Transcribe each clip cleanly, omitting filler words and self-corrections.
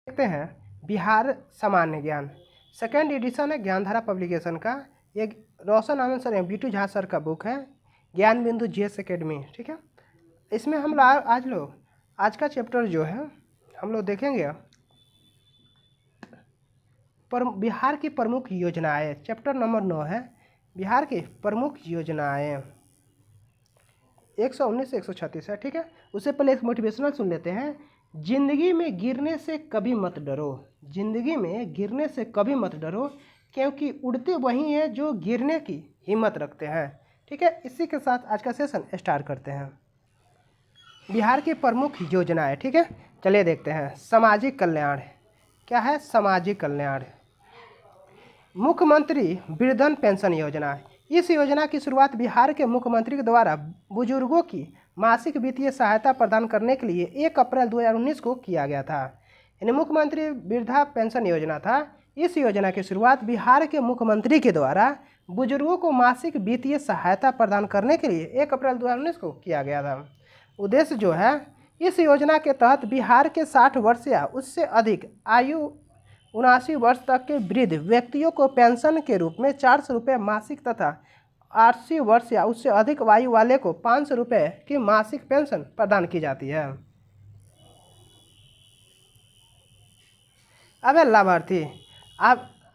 देखते हैं बिहार सामान्य ज्ञान, सेकेंड एडिशन है ज्ञानधारा पब्लिकेशन का। ये रोशन आनंद सर बीटू झा सर का बुक है, ज्ञान बिंदु जीएस एकेडमी। ठीक है, इसमें हम लोग आज का चैप्टर जो है हम लोग देखेंगे बिहार की प्रमुख योजनाएं। चैप्टर नंबर 9 है बिहार की प्रमुख योजनाएं, 119 से 136 है। ठीक है, उससे पहले एक मोटिवेशनल सुन लेते हैं। जिंदगी में गिरने से कभी मत डरो, जिंदगी में गिरने से कभी मत डरो, क्योंकि उड़ते वही हैं जो गिरने की हिम्मत रखते हैं। ठीक है, इसी के साथ आज का सेशन स्टार्ट करते हैं। बिहार की प्रमुख योजनाएं, ठीक है, चलिए देखते हैं। सामाजिक कल्याण, क्या है सामाजिक कल्याण? मुख्यमंत्री वृद्धन पेंशन योजना, इस योजना की शुरुआत बिहार के मुख्यमंत्री के द्वारा बुजुर्गों की मासिक वित्तीय सहायता प्रदान करने के लिए 1 अप्रैल 2019 को किया गया था। यानी मुख्यमंत्री वृद्धा पेंशन योजना था। इस योजना की शुरुआत बिहार के मुख्यमंत्री के द्वारा बुजुर्गों को मासिक वित्तीय सहायता प्रदान करने के लिए 1 अप्रैल 2019 को किया गया था। उद्देश्य जो है, इस योजना के तहत बिहार के 60 वर्ष या उससे अधिक आयु 79 वर्ष तक के वृद्ध व्यक्तियों को पेंशन के रूप में 400 रुपये मासिक तथा 80 वर्ष या उससे अधिक आयु वाले को 500 रुपये की मासिक पेंशन प्रदान की जाती है। अब लाभार्थी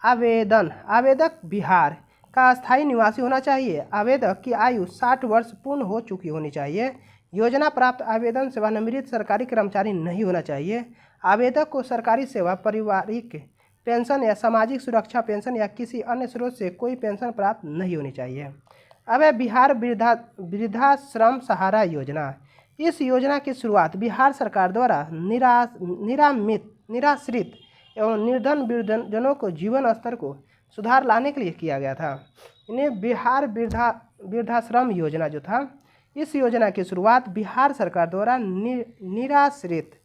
आवेदक बिहार का स्थायी निवासी होना चाहिए। आवेदक की आयु 60 वर्ष पूर्ण हो चुकी होनी चाहिए। योजना प्राप्त आवेदन सेवानिवृत्त सरकारी कर्मचारी नहीं होना चाहिए। आवेदक को सरकारी सेवा, पारिवारिक पेंशन या सामाजिक सुरक्षा पेंशन या किसी अन्य स्रोत से कोई पेंशन प्राप्त नहीं होनी चाहिए। अब है बिहार वृद्धाश्रम सहारा योजना। इस योजना की शुरुआत बिहार सरकार द्वारा निराश्रित एवं निर्धन वृद्धजनों को जीवन स्तर को सुधार लाने के लिए किया गया था। इन्हें बिहार वृद्धाश्रम योजना जो था, इस योजना की शुरुआत बिहार सरकार द्वारा निराश्रित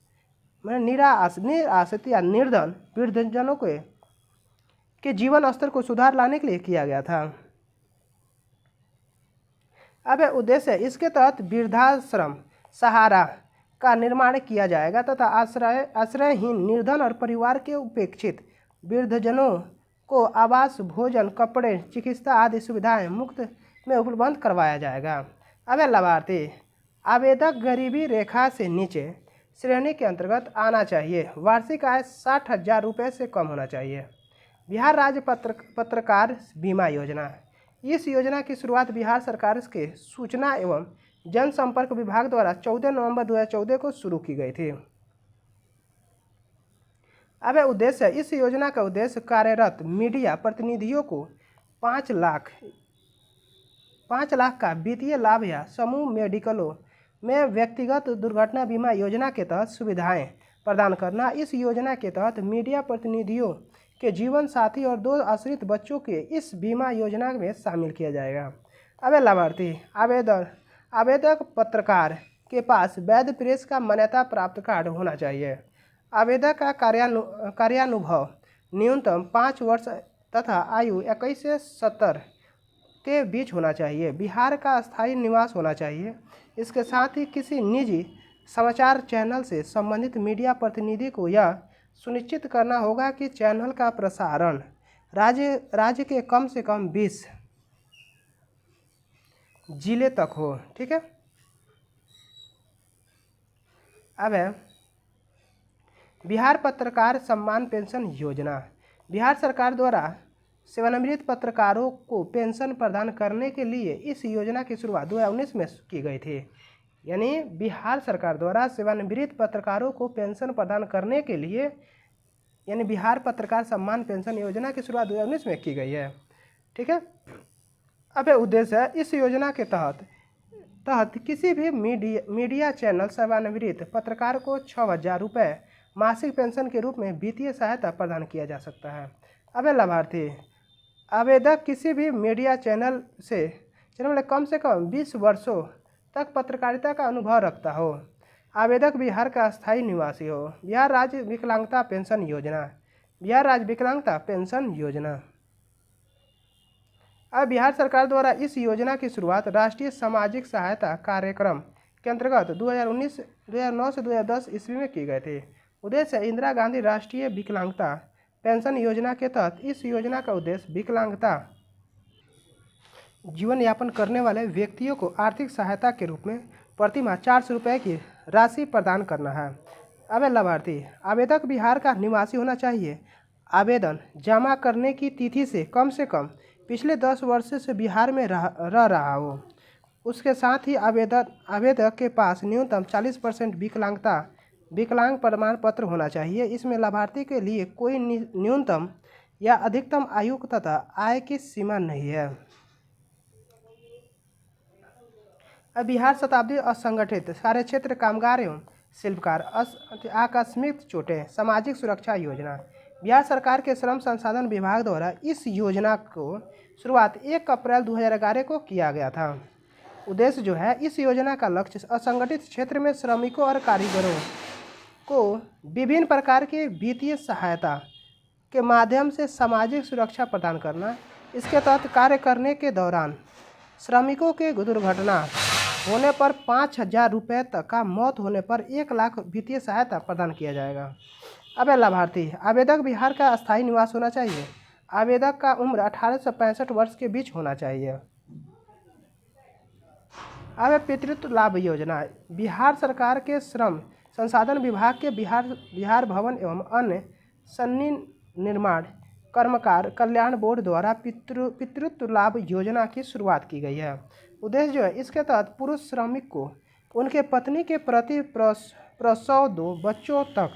या निर्धन वृद्धजनों के जीवन स्तर को सुधार लाने के लिए किया गया था। अब उद्देश्य है, इसके तहत वृद्धाश्रम सहारा का निर्माण किया जाएगा तथा आश्रयहीन, निर्धन और परिवार के उपेक्षित वृद्धजनों को आवास, भोजन, कपड़े, चिकित्सा आदि सुविधाएं मुफ्त में उपलब्ध करवाया जाएगा। अब लाभार्थी आवेदक गरीबी रेखा से नीचे श्रेणी के अंतर्गत आना चाहिए। वार्षिक आय 60,000 रुपये से कम होना चाहिए। बिहार राज्य पत्रकार बीमा योजना, इस योजना की शुरुआत बिहार सरकार के सूचना एवं जनसंपर्क विभाग द्वारा 14 नवंबर 2014 को शुरू की गई थी। अब उद्देश्य, इस योजना का उद्देश्य कार्यरत मीडिया प्रतिनिधियों को 5 लाख का वित्तीय लाभ या समूह मेडिकलों में व्यक्तिगत दुर्घटना बीमा योजना के तहत सुविधाएं प्रदान करना। इस योजना के तहत मीडिया प्रतिनिधियों के जीवन साथी और 2 आश्रित बच्चों के इस बीमा योजना में शामिल किया जाएगा। अब लाभार्थी आवेदक पत्रकार के पास वैध प्रेस का मान्यता प्राप्त कार्ड होना चाहिए। आवेदक का कार्यानुभव न्यूनतम 5 वर्ष तथा आयु 21 से 70 के बीच होना चाहिए। बिहार का स्थायी निवास होना चाहिए। इसके साथ ही किसी निजी समाचार चैनल से संबंधित मीडिया प्रतिनिधि को यह सुनिश्चित करना होगा कि चैनल का प्रसारण राज्य के कम से कम 20 जिले तक हो। ठीक है, अब है बिहार पत्रकार सम्मान पेंशन योजना। बिहार सरकार द्वारा सेवानिवृत्त पत्रकारों को पेंशन प्रदान करने के लिए इस योजना की शुरुआत 2019 में की गई थी। यानी बिहार सरकार द्वारा सेवानिवृत्त पत्रकारों को पेंशन प्रदान करने के लिए यानी बिहार पत्रकार सम्मान पेंशन योजना की शुरुआत 2019 में की गई है। ठीक है, अब उद्देश्य है, इस योजना के तहत किसी भी मीडिया चैनल सेवानिवृत्त पत्रकार को 6,000 रुपये मासिक पेंशन के रूप में वित्तीय सहायता प्रदान किया जा सकता है। अब लाभार्थी आवेदक किसी भी मीडिया चैनल में कम से कम 20 वर्षों तक पत्रकारिता का अनुभव रखता हो। आवेदक बिहार का स्थायी निवासी हो। बिहार राज्य विकलांगता पेंशन योजना, अब बिहार सरकार द्वारा इस योजना की शुरुआत राष्ट्रीय सामाजिक सहायता कार्यक्रम के अंतर्गत 2009 से 2010 ईस्वी में की गई थी। उद्देश्य है इंदिरा गांधी राष्ट्रीय विकलांगता पेंशन योजना के तहत इस योजना का उद्देश्य विकलांगता जीवन यापन करने वाले व्यक्तियों को आर्थिक सहायता के रूप में प्रति माह 400 रुपये की राशि प्रदान करना है। अब लाभार्थी आवेदक बिहार का निवासी होना चाहिए। आवेदन जमा करने की तिथि से कम पिछले 10 वर्ष से बिहार में रह रहा हो। उसके साथ ही आवेदक के पास न्यूनतम 40% विकलांग प्रमाण पत्र होना चाहिए। इसमें लाभार्थी के लिए कोई न्यूनतम या अधिकतम आयु तथा आय की सीमा नहीं है। अब बिहार शताब्दी असंगठित कार्यक्षेत्र कामगार एवं शिल्पकार आकस्मिक चोटें सामाजिक सुरक्षा योजना। बिहार सरकार के श्रम संसाधन विभाग द्वारा इस योजना को शुरुआत 1 अप्रैल 2011 को किया गया था। उद्देश्य जो है इस योजना का लक्ष्य असंगठित क्षेत्र में श्रमिकों और कारीगरों को विभिन्न प्रकार के वित्तीय सहायता के माध्यम से सामाजिक सुरक्षा प्रदान करना। इसके तहत कार्य करने के दौरान श्रमिकों के दुर्घटना होने पर 5,000 रुपये तक का, मौत होने पर 1 लाख वित्तीय सहायता प्रदान किया जाएगा। अब लाभार्थी आवेदक बिहार का अस्थायी निवास होना चाहिए। आवेदक का उम्र 18 से 65 वर्ष के बीच होना चाहिए। अब पितृत्व लाभ योजना। बिहार सरकार के श्रम संसाधन विभाग के बिहार भवन एवं अन्य सन्नी निर्माण कर्मकार कल्याण बोर्ड द्वारा पितृत्व लाभ योजना की शुरुआत की गई है। उद्देश्य जो है इसके तहत पुरुष श्रमिक को उनके पत्नी के प्रति प्रसव 2 बच्चों तक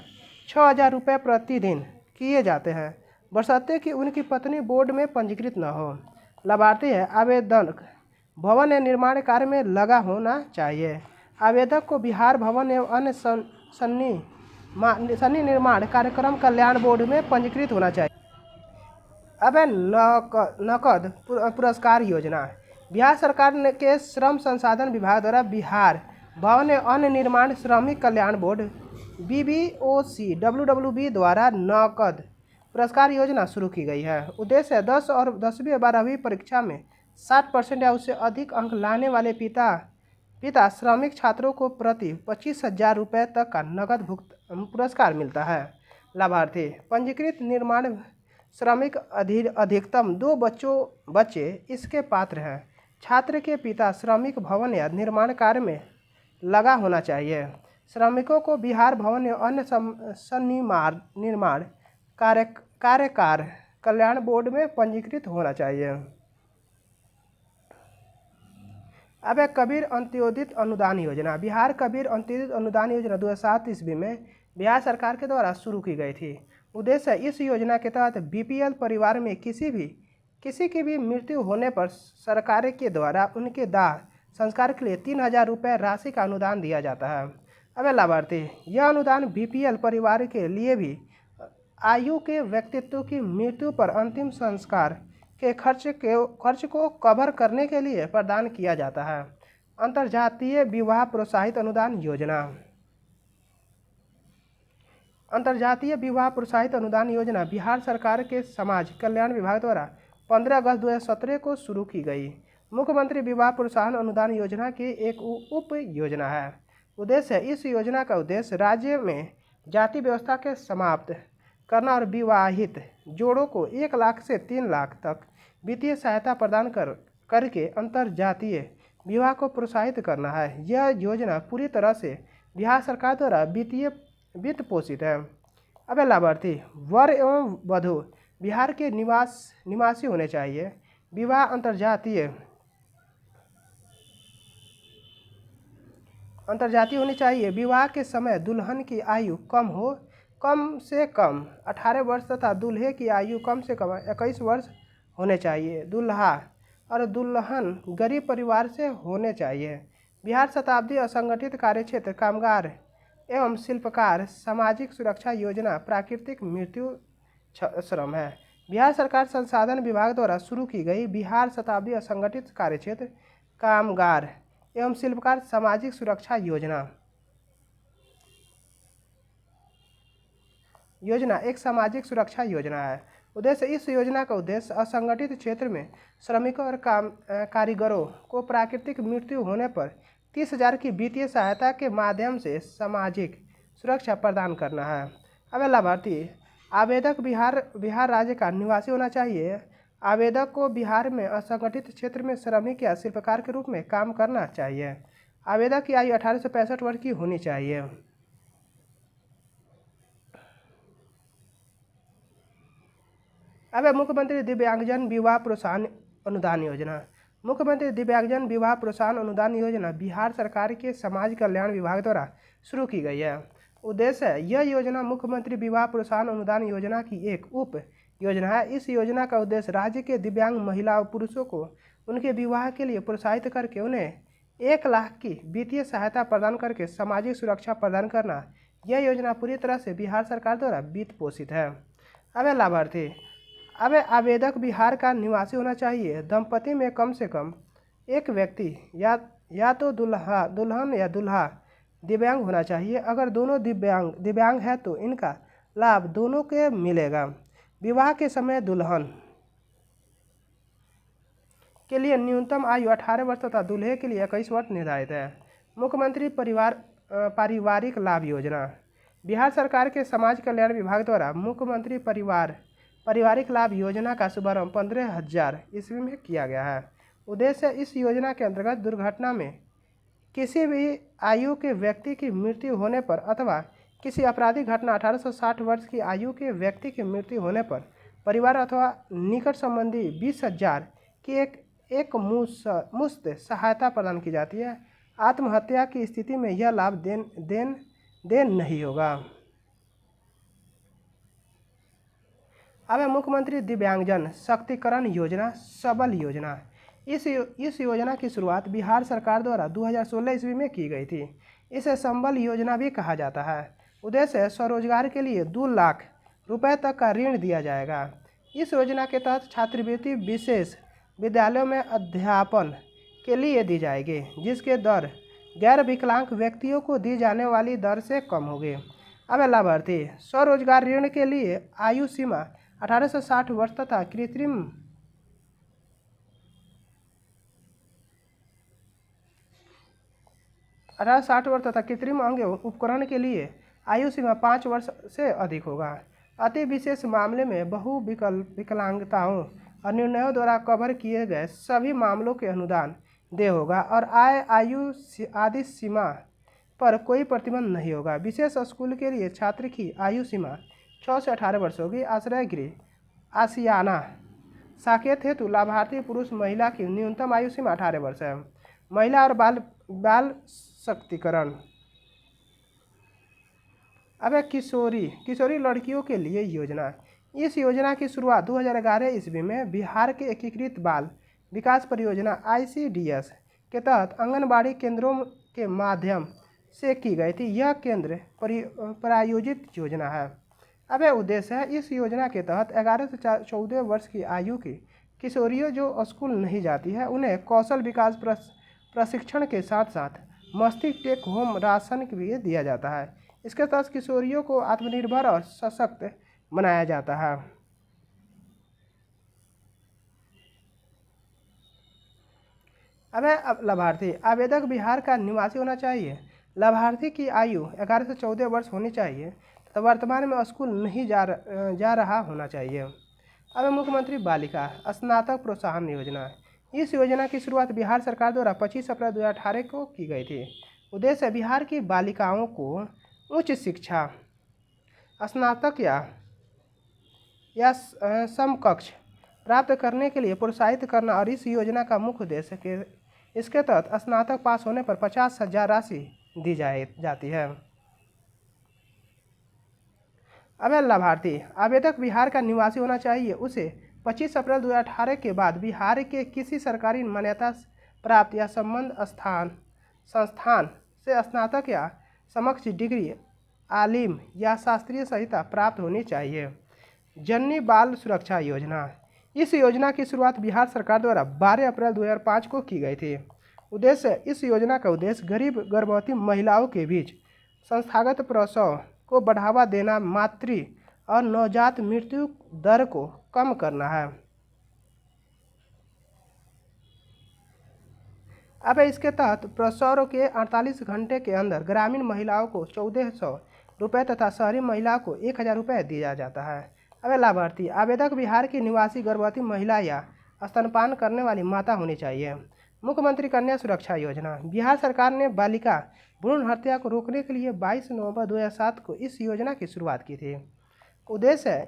6,000 रुपये प्रतिदिन किए जाते हैं, बशर्ते कि उनकी पत्नी बोर्ड में पंजीकृत न हो। लाभार्थी है आवेदक भवन एवं निर्माण कार्य में लगा होना चाहिए। आवेदक को बिहार भवन एवं अन्य सन्नी निर्माण कार्यक्रम कल्याण बोर्ड में पंजीकृत होना चाहिए। अब नकद पुरस्कार योजना। बिहार सरकार के श्रम संसाधन विभाग द्वारा बिहार भवन एवं अन्य निर्माण श्रमिक कल्याण बोर्ड BBOC WWB द्वारा नकद पुरस्कार योजना शुरू की गई है। उद्देश्य है 10 और 10वीं और 12वीं परीक्षा में 60% या उससे अधिक अंक लाने वाले पिता श्रमिक छात्रों को प्रति 25,000 रुपये तक का नकद पुरस्कार मिलता है। लाभार्थी पंजीकृत निर्माण श्रमिक अधिकतम 2 बच्चे इसके पात्र हैं। छात्र के पिता श्रमिक भवन या निर्माण कार्य में लगा होना चाहिए। श्रमिकों को बिहार भवन या अन्य निर्माण कार्यकार कल्याण बोर्ड में पंजीकृत होना चाहिए। अब कबीर अंत्योदित अनुदान योजना। बिहार कबीर अंत्योदित अनुदान योजना 2007 ईस्वी में बिहार सरकार के द्वारा शुरू की गई थी। उद्देश्य इस योजना के तहत BPL परिवार में किसी की भी मृत्यु होने पर सरकार के द्वारा उनके दाह संस्कार के लिए 3,000 रुपये राशि का अनुदान दिया जाता है। अब लाभार्थी यह अनुदान BPL परिवार के लिए भी आयु के व्यक्तित्व की मृत्यु पर अंतिम संस्कार के खर्च को कवर करने के लिए प्रदान किया जाता है। अंतर्जातीय विवाह प्रोत्साहित अनुदान योजना। अंतर्जातीय विवाह प्रोत्साहित अनुदान योजना बिहार सरकार के समाज कल्याण विभाग द्वारा 15 अगस्त 2017 को शुरू की गई मुख्यमंत्री विवाह प्रोत्साहन अनुदान योजना की एक उप योजना है। उद्देश्य इस योजना का उद्देश्य राज्य में जाति व्यवस्था के समाप्त करना और विवाहित जोड़ों को 1 लाख से 3 लाख तक वित्तीय सहायता प्रदान करके अंतर्जातीय विवाह को प्रोत्साहित करना है। यह योजना पूरी तरह से बिहार सरकार द्वारा वित्त पोषित है। अब लाभार्थी वर एवं वधू बिहार के निवासी होने चाहिए। विवाह अंतर्जातीय होनी चाहिए। विवाह के समय दुल्हन की आयु कम से कम 18 वर्ष तथा दूल्हे की आयु कम से कम 21 वर्ष होने चाहिए। दूल्हा और दुल्हन गरीब परिवार से होने चाहिए। बिहार शताब्दी असंगठित कार्यक्षेत्र कामगार एवं शिल्पकार सामाजिक सुरक्षा योजना प्राकृतिक मृत्यु श्रम है। बिहार सरकार संसाधन विभाग द्वारा शुरू की गई बिहार शताब्दी असंगठित कार्यक्षेत्र कामगार एवं शिल्पकार सामाजिक सुरक्षा योजना एक सामाजिक सुरक्षा योजना है। उद्देश्य इस योजना का उद्देश्य असंगठित क्षेत्र में श्रमिकों और कारीगरों को प्राकृतिक मृत्यु होने पर 30,000 की वित्तीय सहायता के माध्यम से सामाजिक सुरक्षा प्रदान करना है। अब लाभार्थी आवेदक बिहार राज्य का निवासी होना चाहिए। आवेदक को बिहार में असंगठित क्षेत्र में श्रमिक या शिल्पकार के रूप में काम करना चाहिए। आवेदक की आयु 18 से 65 वर्ष की होनी चाहिए। अब मुख्यमंत्री दिव्यांगजन विवाह प्रोत्साहन अनुदान योजना। मुख्यमंत्री दिव्यांगजन विवाह प्रोत्साहन अनुदान योजना बिहार सरकार के समाज कल्याण विभाग द्वारा शुरू की गई है। उद्देश्य है, यह योजना मुख्यमंत्री विवाह प्रोत्साहन अनुदान योजना की एक उप योजना है। इस योजना का उद्देश्य राज्य के दिव्यांग महिला और पुरुषों को उनके विवाह के लिए प्रोत्साहित करके उन्हें 1 लाख की वित्तीय सहायता प्रदान करके सामाजिक सुरक्षा प्रदान करना। यह योजना पूरी तरह से बिहार सरकार द्वारा वित्त पोषित है। अब लाभार्थी आवेदक बिहार का निवासी होना चाहिए। दंपति में कम से कम एक व्यक्ति या तो दुल्हन या दूल्हा दिव्यांग होना चाहिए। अगर दोनों दिव्यांग है तो इनका लाभ दोनों के मिलेगा। विवाह के समय दुल्हन के लिए न्यूनतम आयु 18 वर्ष तथा दूल्हे के लिए 21 वर्ष निर्धारित है। मुख्यमंत्री पारिवारिक लाभ योजना। बिहार सरकार के समाज कल्याण विभाग द्वारा मुख्यमंत्री पारिवारिक लाभ योजना का शुभारंभ 15,000 ईस्वी में किया गया है। उद्देश्य इस योजना के अंतर्गत दुर्घटना में किसी भी आयु के व्यक्ति की मृत्यु होने पर अथवा किसी आपराधिक घटना 18 से 60 वर्ष की आयु के व्यक्ति की मृत्यु होने पर परिवार अथवा निकट संबंधी 20,000 की एक मुश्त सहायता प्रदान की जाती है। आत्महत्या की स्थिति में यह लाभ देन नहीं होगा। अब मुख्यमंत्री दिव्यांगजन सशक्तिकरण योजना सबल योजना। इस योजना की शुरुआत बिहार सरकार द्वारा 2016 ईस्वी में की गई थी। इसे संबल योजना भी कहा जाता है। उद्देश्य स्वरोजगार के लिए 2 लाख रुपए तक का ऋण दिया जाएगा। इस योजना के तहत छात्रवृत्ति विशेष विद्यालयों में अध्यापन के लिए दी जाएगी, जिसके दर गैर विकलांग व्यक्तियों को दी जाने वाली दर से कम होगी। अब लाभार्थी स्वरोजगार ऋण के लिए आयु सीमा 18 से 60 वर्ष तथा कृत्रिम अंग उपकरण के लिए आयु सीमा 5 वर्ष से अधिक होगा। अति विशेष मामले में विकलांगताओं और निर्णयों द्वारा कवर किए गए सभी मामलों के अनुदान देय होगा और आयु आदि सीमा पर कोई प्रतिबंध नहीं होगा। विशेष स्कूल के लिए छात्र की आयु सीमा 6 से 18 वर्ष होगी। आश्रय गृह आशियाना साकेत हेतु लाभार्थी पुरुष महिला की न्यूनतम आयु सीमा 18 वर्ष है। महिला और बाल सशक्तिकरण। अब किशोरी लड़कियों के लिए योजना। इस योजना की शुरुआत 2011 ईस्वी में बिहार के एकीकृत बाल विकास परियोजना ICDS के तहत आंगनबाड़ी केंद्रों के माध्यम से की गई थी। यह केंद्र प्रायोजित योजना है। अब उद्देश्य है, इस योजना के तहत 11 से 14 वर्ष की आयु की किशोरियों जो स्कूल नहीं जाती है उन्हें कौशल विकास प्रशिक्षण के साथ साथ मस्तिष्क टेक होम राशन भी दिया जाता है। इसके तहत किशोरियों को आत्मनिर्भर और सशक्त बनाया जाता है। अब लाभार्थी आवेदक बिहार का निवासी होना चाहिए। लाभार्थी की आयु 11 से 14 वर्ष होनी चाहिए तो वर्तमान में स्कूल नहीं जा रहा होना चाहिए। अब मुख्यमंत्री बालिका स्नातक प्रोत्साहन योजना। इस योजना की शुरुआत बिहार सरकार द्वारा 25 अप्रैल 2018 को की गई थी। उद्देश्य बिहार की बालिकाओं को उच्च शिक्षा स्नातक या समकक्ष प्राप्त करने के लिए प्रोत्साहित करना और इस योजना का मुख्य उद्देश्य है कि इसके तहत स्नातक पास होने पर 50,000 राशि दी जाती है। अब लाभार्थी आवेदक बिहार का निवासी होना चाहिए। उसे 25 अप्रैल 2018 के बाद बिहार के किसी सरकारी मान्यता प्राप्त या संबद्ध संस्थान से स्नातक या समकक्ष डिग्री आलिम या शास्त्रीय संहिता प्राप्त होनी चाहिए। जननी बाल सुरक्षा योजना। इस योजना की शुरुआत बिहार सरकार द्वारा 12 अप्रैल 2005 को की गई थी। इस योजना का उद्देश्य गरीब गर्भवती महिलाओं के बीच संस्थागत प्रसव को बढ़ावा देना, मातृ और नवजात मृत्यु दर को कम करना है। अब इसके तहत प्रसव के 48 घंटे के अंदर ग्रामीण महिलाओं को 1400 रुपये तथा शहरी महिला को 1000 रुपये दिया जाता है। अब लाभार्थी आवेदक बिहार की निवासी गर्भवती महिला या स्तनपान करने वाली माता होनी चाहिए। मुख्यमंत्री कन्या सुरक्षा योजना। बिहार सरकार ने बालिका भ्रूण हत्या को रोकने के लिए 22 नवंबर 2007 को इस योजना की शुरुआत की थी।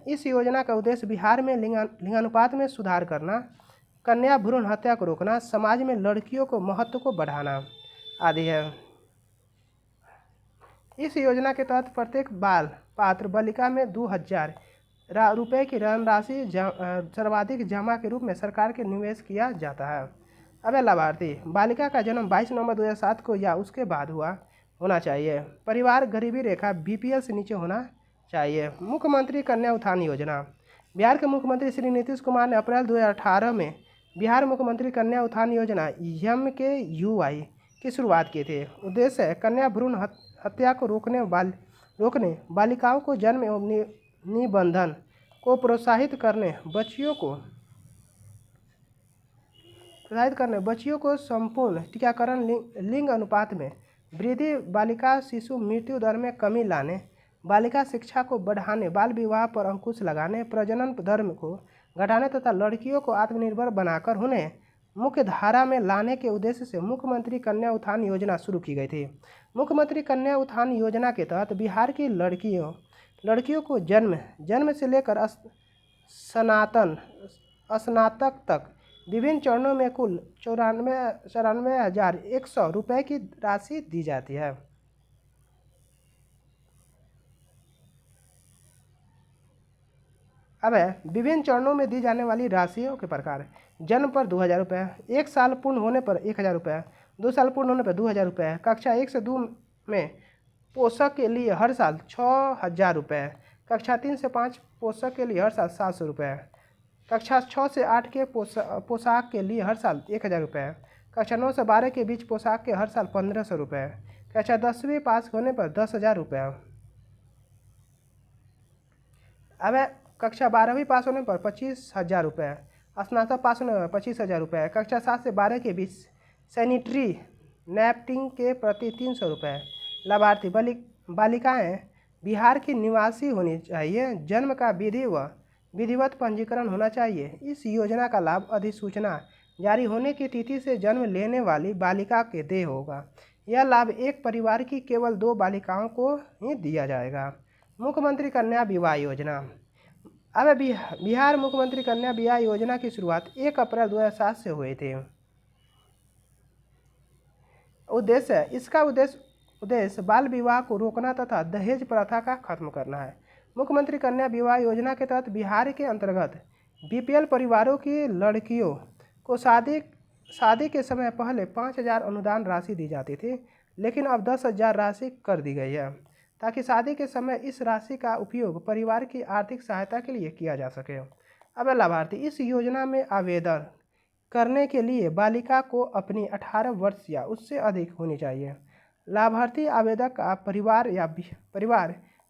इस योजना का उद्देश्य बिहार में लिंगानुपात में सुधार करना, कन्या भ्रूण हत्या को रोकना, समाज में लड़कियों को महत्व को बढ़ाना आदि है। इस योजना के तहत प्रत्येक बाल पात्र बालिका में 2000 रुपये की धनराशि सर्वाधिक जमा के रूप में सरकार के निवेश किया जाता है। अब लाभार्थी बालिका का जन्म 22 नवंबर 2007 को या उसके बाद होना चाहिए। परिवार गरीबी रेखा BPL से नीचे होना चाहिए। मुख्यमंत्री कन्या उत्थान योजना। बिहार के मुख्यमंत्री श्री नीतीश कुमार ने अप्रैल 2018 में बिहार मुख्यमंत्री कन्या उत्थान योजना MKUI की शुरुआत की थी। उद्देश्य है कन्या भ्रूण हत्या को रोकने बालिकाओं को जन्म एवं निबंधन को प्रोत्साहित करने, बच्चियों को संपूर्ण टीकाकरण, लिंग अनुपात में वृद्धि, बालिका शिशु मृत्यु दर में कमी लाने, बालिका शिक्षा को बढ़ाने, बाल विवाह पर अंकुश लगाने, प्रजनन दर को घटाने तथा लड़कियों को आत्मनिर्भर बनाकर उन्हें मुख्य धारा में लाने के उद्देश्य से मुख्यमंत्री कन्या उत्थान योजना शुरू की गई थी। मुख्यमंत्री कन्या उत्थान योजना के तहत बिहार की लड़कियों को जन्म से लेकर स्नातक तक विभिन्न चरणों में कुल 94,100 रुपये की राशि दी जाती है। अब विभिन्न चरणों में दी जाने वाली राशियों के प्रकार: जन्म पर 2000 रुपये, 1 साल पूर्ण होने पर 1000 रुपये, 2 साल पूर्ण होने पर 2000 रुपये, कक्षा 1 से 2 में पोषक के लिए हर साल 6000 रुपये, कक्षा 3 से 5 पोषक के लिए हर साल 700 रुपये, कक्षा 6 से 8 के पोशाक के लिए हर साल 1000 रुपये, कक्षा 9 से 12 के बीच पोशाक के हर साल 1500 रुपये, कक्षा 10वीं पास होने पर 10,000 रुपये। अब कक्षा 12वीं पास होने पर 25,000 रुपये, स्नातक पास होने पर 25,000 रुपये, कक्षा 7 से 12 के बीच सैनिटरी नैपकिन के प्रति 300 रुपये। लाभार्थी बालिकाएं बिहार की निवासी होनी चाहिए। जन्म का विधिवत पंजीकरण होना चाहिए। इस योजना का लाभ अधिसूचना जारी होने की तिथि से जन्म लेने वाली बालिका के देय होगा। यह लाभ एक परिवार की केवल 2 बालिकाओं को ही दिया जाएगा। मुख्यमंत्री कन्या विवाह योजना। अब बिहार मुख्यमंत्री कन्या विवाह योजना की शुरुआत 1 अप्रैल 2007 से हुई थी। इसका उद्देश्य बाल विवाह को रोकना तथा दहेज प्रथा का खत्म करना है। मुख्यमंत्री कन्या विवाह योजना के तहत बिहार के अंतर्गत BPL परिवारों की लड़कियों को शादी के समय पहले 5000 अनुदान राशि दी जाती थी, लेकिन अब 10,000 राशि कर दी गई है, ताकि शादी के समय इस राशि का उपयोग परिवार की आर्थिक सहायता के लिए किया जा सके। अब लाभार्थी इस योजना में आवेदन करने के लिए बालिका को अपनी 18 वर्ष या उससे अधिक होनी चाहिए। लाभार्थी आवेदक का परिवार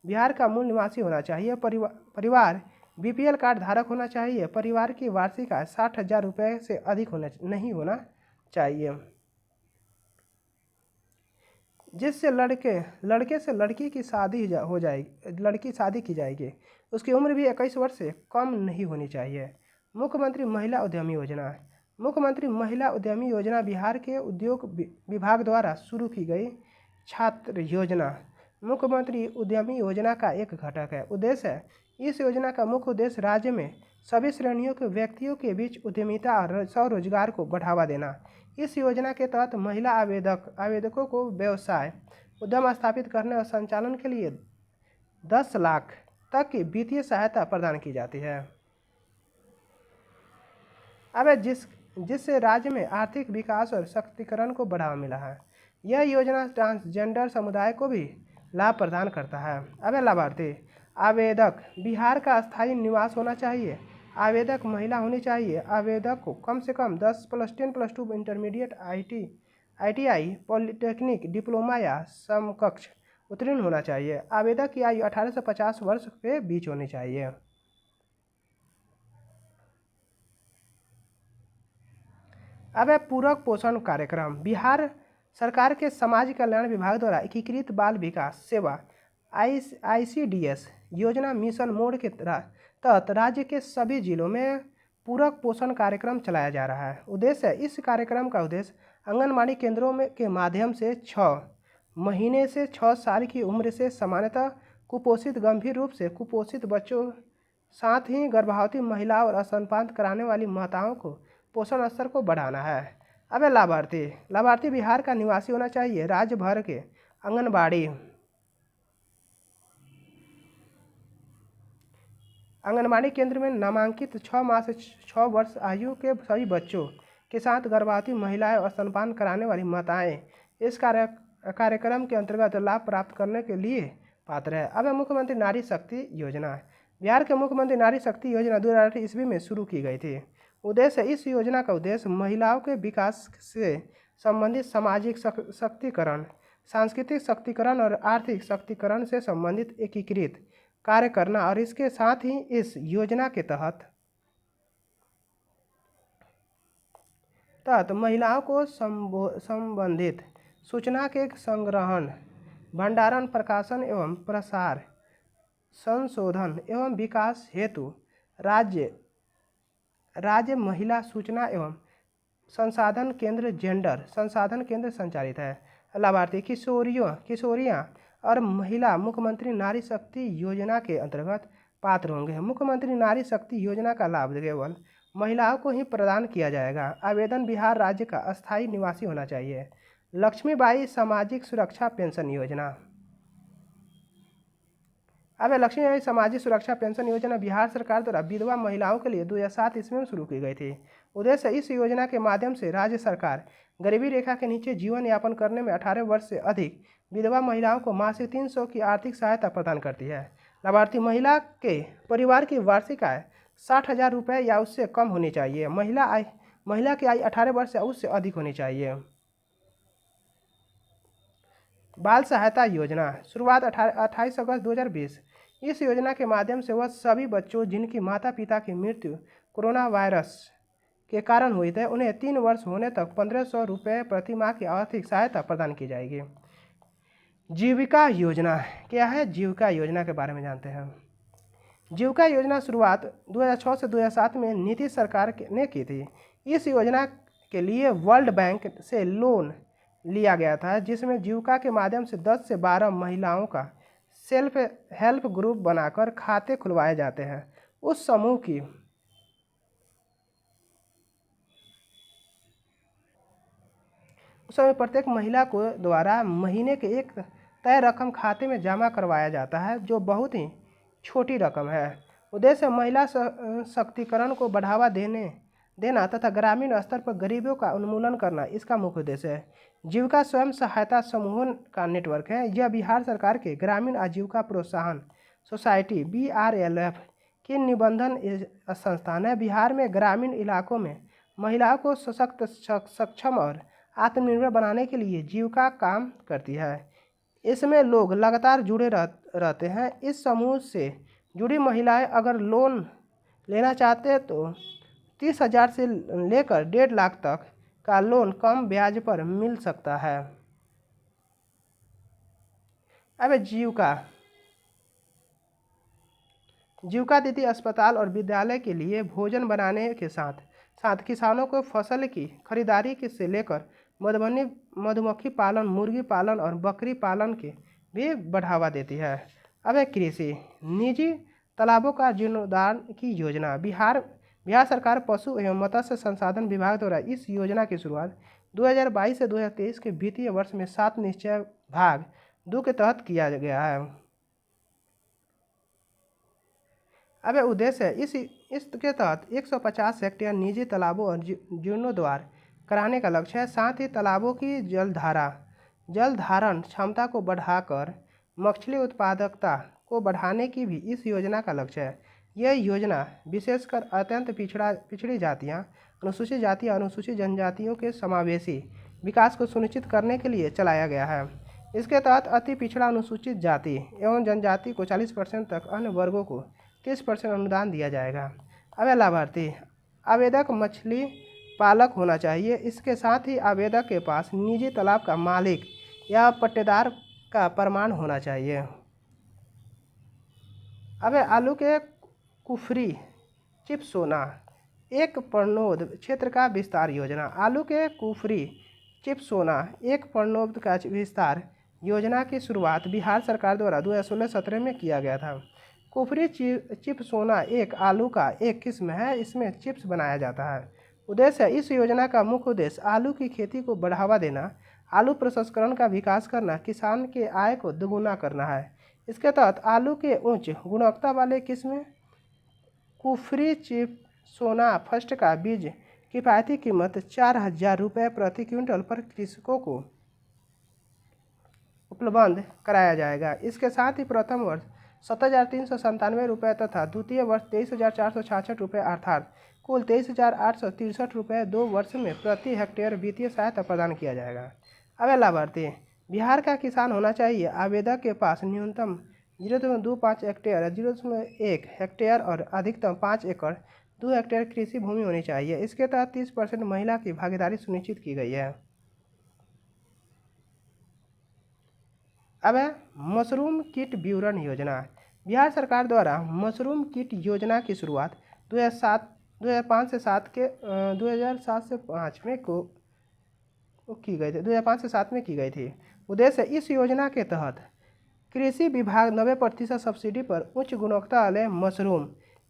बिहार का मूल निवासी होना चाहिए। परिवार BPL कार्ड धारक होना चाहिए। परिवार की वार्षिक आय 60,000 रुपये से अधिक नहीं होना चाहिए, जिससे लड़के से लड़की की शादी हो जाएगी, शादी की जाएगी। उसकी उम्र भी 21 वर्ष से कम नहीं होनी चाहिए। मुख्यमंत्री महिला उद्यमी योजना। मुख्यमंत्री महिला उद्यमी योजना बिहार के उद्योग विभाग द्वारा शुरू की गई छात्र योजना मुख्यमंत्री उद्यमी योजना का एक घटक है। इस योजना का मुख्य उद्देश्य राज्य में सभी श्रेणियों के व्यक्तियों के बीच उद्यमिता और स्वरोजगार को बढ़ावा देना। इस योजना के तहत महिला आवेदकों को व्यवसाय उद्यम स्थापित करने और संचालन के लिए 10 लाख तक की वित्तीय सहायता प्रदान की जाती है। अब जिससे राज्य में आर्थिक विकास और सशक्तिकरण को बढ़ावा मिला है। यह योजना ट्रांसजेंडर समुदाय को भी लाभ प्रदान करता है। अब लाभार्थी आवेदक बिहार का स्थायी निवास होना चाहिए। आवेदक महिला होनी चाहिए। आवेदक को कम से कम 10 + 10 + 2 इंटरमीडिएट ITI पॉलिटेक्निक डिप्लोमा या समकक्ष उत्तीर्ण होना चाहिए। आवेदक की आयु 18 से 50 वर्ष के बीच होनी चाहिए। अब पूरक पोषण कार्यक्रम। बिहार सरकार के समाज कल्याण विभाग द्वारा एकीकृत बाल विकास सेवा ICDS योजना मिशन मोड के तहत राज्य के सभी जिलों में पूरक पोषण कार्यक्रम चलाया जा रहा है। उद्देश्य है, इस कार्यक्रम का उद्देश्य आंगनबाड़ी केंद्रों में के माध्यम से 6 महीने से 6 साल की उम्र से सामान्यतः कुपोषित, गंभीर रूप से कुपोषित बच्चों, साथ ही गर्भवती महिलाओं और स्तनपान कराने वाली माताओं को पोषण स्तर को बढ़ाना है। अब लाभार्थी बिहार का निवासी होना चाहिए। राज्य भर के आंगनबाड़ी केंद्र में नामांकित 6 माह से 6 वर्ष आयु के सभी बच्चों के साथ गर्भवती महिलाएं और स्तनपान कराने वाली माताएं इस कार्यक्रम के अंतर्गत लाभ प्राप्त करने के लिए पात्र है। अब मुख्यमंत्री नारी शक्ति योजना। बिहार के मुख्यमंत्री नारी शक्ति योजना 2018 ईस्वी में शुरू की गई थी। इस योजना का उद्देश्य महिलाओं के विकास से संबंधित सामाजिक शक्तिकरण, सांस्कृतिक शक्तिकरण और आर्थिक शक्तिकरण से संबंधित एकीकृत कार्य करना और इसके साथ ही इस योजना के तहत महिलाओं को संबंधित सूचना के संग्रहण, भंडारण, प्रकाशन एवं प्रसार, संशोधन एवं विकास हेतु राज्य महिला सूचना एवं संसाधन केंद्र जेंडर संसाधन केंद्र संचालित है। लाभार्थी किशोरियां और महिला मुख्यमंत्री नारी शक्ति योजना के अंतर्गत पात्र होंगे। मुख्यमंत्री नारी शक्ति योजना का लाभ केवल महिलाओं को ही प्रदान किया जाएगा। आवेदन बिहार राज्य का अस्थायी निवासी होना चाहिए। लक्ष्मीबाई सामाजिक सुरक्षा पेंशन योजना। अब लक्ष्मीबाई सामाजिक सुरक्षा पेंशन योजना बिहार सरकार द्वारा विधवा महिलाओं के लिए 2007 ईस्वी में शुरू की गई थी। उद्देश्य, इस योजना के माध्यम से राज्य सरकार गरीबी रेखा के नीचे जीवन यापन करने में 18 वर्ष से अधिक विधवा महिलाओं को मासिक 300 की आर्थिक सहायता प्रदान करती है। लाभार्थी महिला के परिवार की वार्षिक आय 60,000 रुपये या उससे कम होनी चाहिए। महिला की आयु 18 वर्ष या उससे अधिक होनी चाहिए। बाल सहायता योजना। शुरुआत 28 अगस्त 2020। इस योजना के माध्यम से वह सभी बच्चों जिनकी माता पिता की मृत्यु कोरोना वायरस के कारण हुई थे, उन्हें 3 वर्ष होने तक 1500 रुपये प्रति माह की आर्थिक सहायता प्रदान की जाएगी। जीविका योजना क्या है? जीविका योजना के बारे में जानते हैं। जीविका योजना शुरुआत 2006 से 2007 में नीतीश सरकार ने की थी। इस योजना के लिए वर्ल्ड बैंक से लोन लिया गया था, जिसमें जीविका के माध्यम से 10 से 12 महिलाओं का सेल्फ हेल्प ग्रुप बनाकर खाते खुलवाए जाते हैं। उस समूह की उस समय प्रत्येक महिला को द्वारा महीने के एक तय रकम खाते में जमा करवाया जाता है, जो बहुत ही छोटी रकम है। उद्देश्य महिला शक्तिकरण को बढ़ावा देना तथा ग्रामीण स्तर पर गरीबों का उन्मूलन करना इसका मुख्य उद्देश्य है। जीविका स्वयं सहायता समूहों का नेटवर्क है। यह बिहार सरकार के ग्रामीण आजीविका प्रोत्साहन सोसाइटी BRLF की निबंधन संस्थान है। बिहार में ग्रामीण इलाकों में महिलाओं को सशक्त, सक्षम और आत्मनिर्भर बनाने के लिए जीविका काम करती है। इसमें लोग लगातार जुड़े रहते हैं। इस समूह से जुड़ी महिलाएं अगर लोन लेना चाहते हैं तो 30,000 से लेकर 1.5 लाख तक का लोन कम ब्याज पर मिल सकता है। अब जीविका दीदी अस्पताल और विद्यालय के लिए भोजन बनाने के साथ साथ किसानों को फसल की खरीदारी से लेकर मधुमक्खी पालन, मुर्गी पालन और बकरी पालन के भी बढ़ावा देती है। अब कृषि निजी तालाबों का जीर्णोद्धार की योजना। बिहार सरकार पशु एवं मत्स्य संसाधन विभाग द्वारा इस योजना की शुरुआत 2022 से 2023 के वित्तीय वर्ष में 7 निश्चय भाग 2 के तहत किया गया है। अब धारा इसके तहत 150 हेक्टेयर निजी तालाबों और जीर्णोद्धार कराने का लक्ष्य है। साथ ही तालाबों की जल धारण क्षमता को बढ़ाकर मछली उत्पादकता को बढ़ाने की भी इस योजना का लक्ष्य है। यह योजना विशेषकर अत्यंत पिछड़ी जातियाँ, अनुसूचित जाति, अनुसूचित जनजातियों के समावेशी विकास को सुनिश्चित करने के लिए चलाया गया है। इसके तहत अति पिछड़ा अनुसूचित जाति एवं जनजाति को 40% तक, अन्य वर्गों को 30% अनुदान दिया जाएगा। अब लाभार्थी आवेदक मछली पालक होना चाहिए। इसके साथ ही आवेदक के पास निजी तालाब का मालिक या पट्टेदार का प्रमाण होना चाहिए। अब आलू के कुफरी चिप सोना एक पर्णोद क्षेत्र का विस्तार योजना। आलू के कुफरी चिप सोना एक पर्णोद का विस्तार योजना की शुरुआत बिहार सरकार द्वारा 2016-17 में किया गया था। कुफरी चिप सोना एक आलू का एक किस्म है, इसमें चिप्स बनाया जाता है। उद्देश्य इस योजना का मुख्य उद्देश्य आलू की खेती को बढ़ावा देना, आलू प्रसंस्करण का विकास करना, किसान के आय को दोगुना करना है। इसके तहत आलू के उच्च गुणवत्ता वाले किस्म कुफरी चिप सोना फर्स्ट का बीज किफ़ायती कीमत 4,000 रुपये प्रति क्विंटल पर कृषकों को उपलब्ध कराया जाएगा। इसके साथ ही प्रथम वर्ष 7,397 रुपये तथा द्वितीय वर्ष 23,466 रुपये अर्थात कुल 23,863 रुपये 2 वर्ष में प्रति हेक्टेयर वित्तीय सहायता प्रदान किया जाएगा। अब लाभार्थी बिहार का किसान होना चाहिए। आवेदक के पास न्यूनतम 0.25 हेक्टेयर, 0.1 हेक्टेयर और अधिकतम 5 एकड़ 2 हेक्टेयर कृषि भूमि होनी चाहिए। इसके तहत 30% महिला की भागीदारी सुनिश्चित की गई है। अब मशरूम किट वितरण योजना। बिहार सरकार द्वारा मशरूम किट योजना की शुरुआत 2005 से 5 में की गई थी 2005 से 7 में की गई थी। उद्देश्य इस योजना के तहत कृषि विभाग 90% सब्सिडी पर उच्च गुणवत्ता वाले मशरूम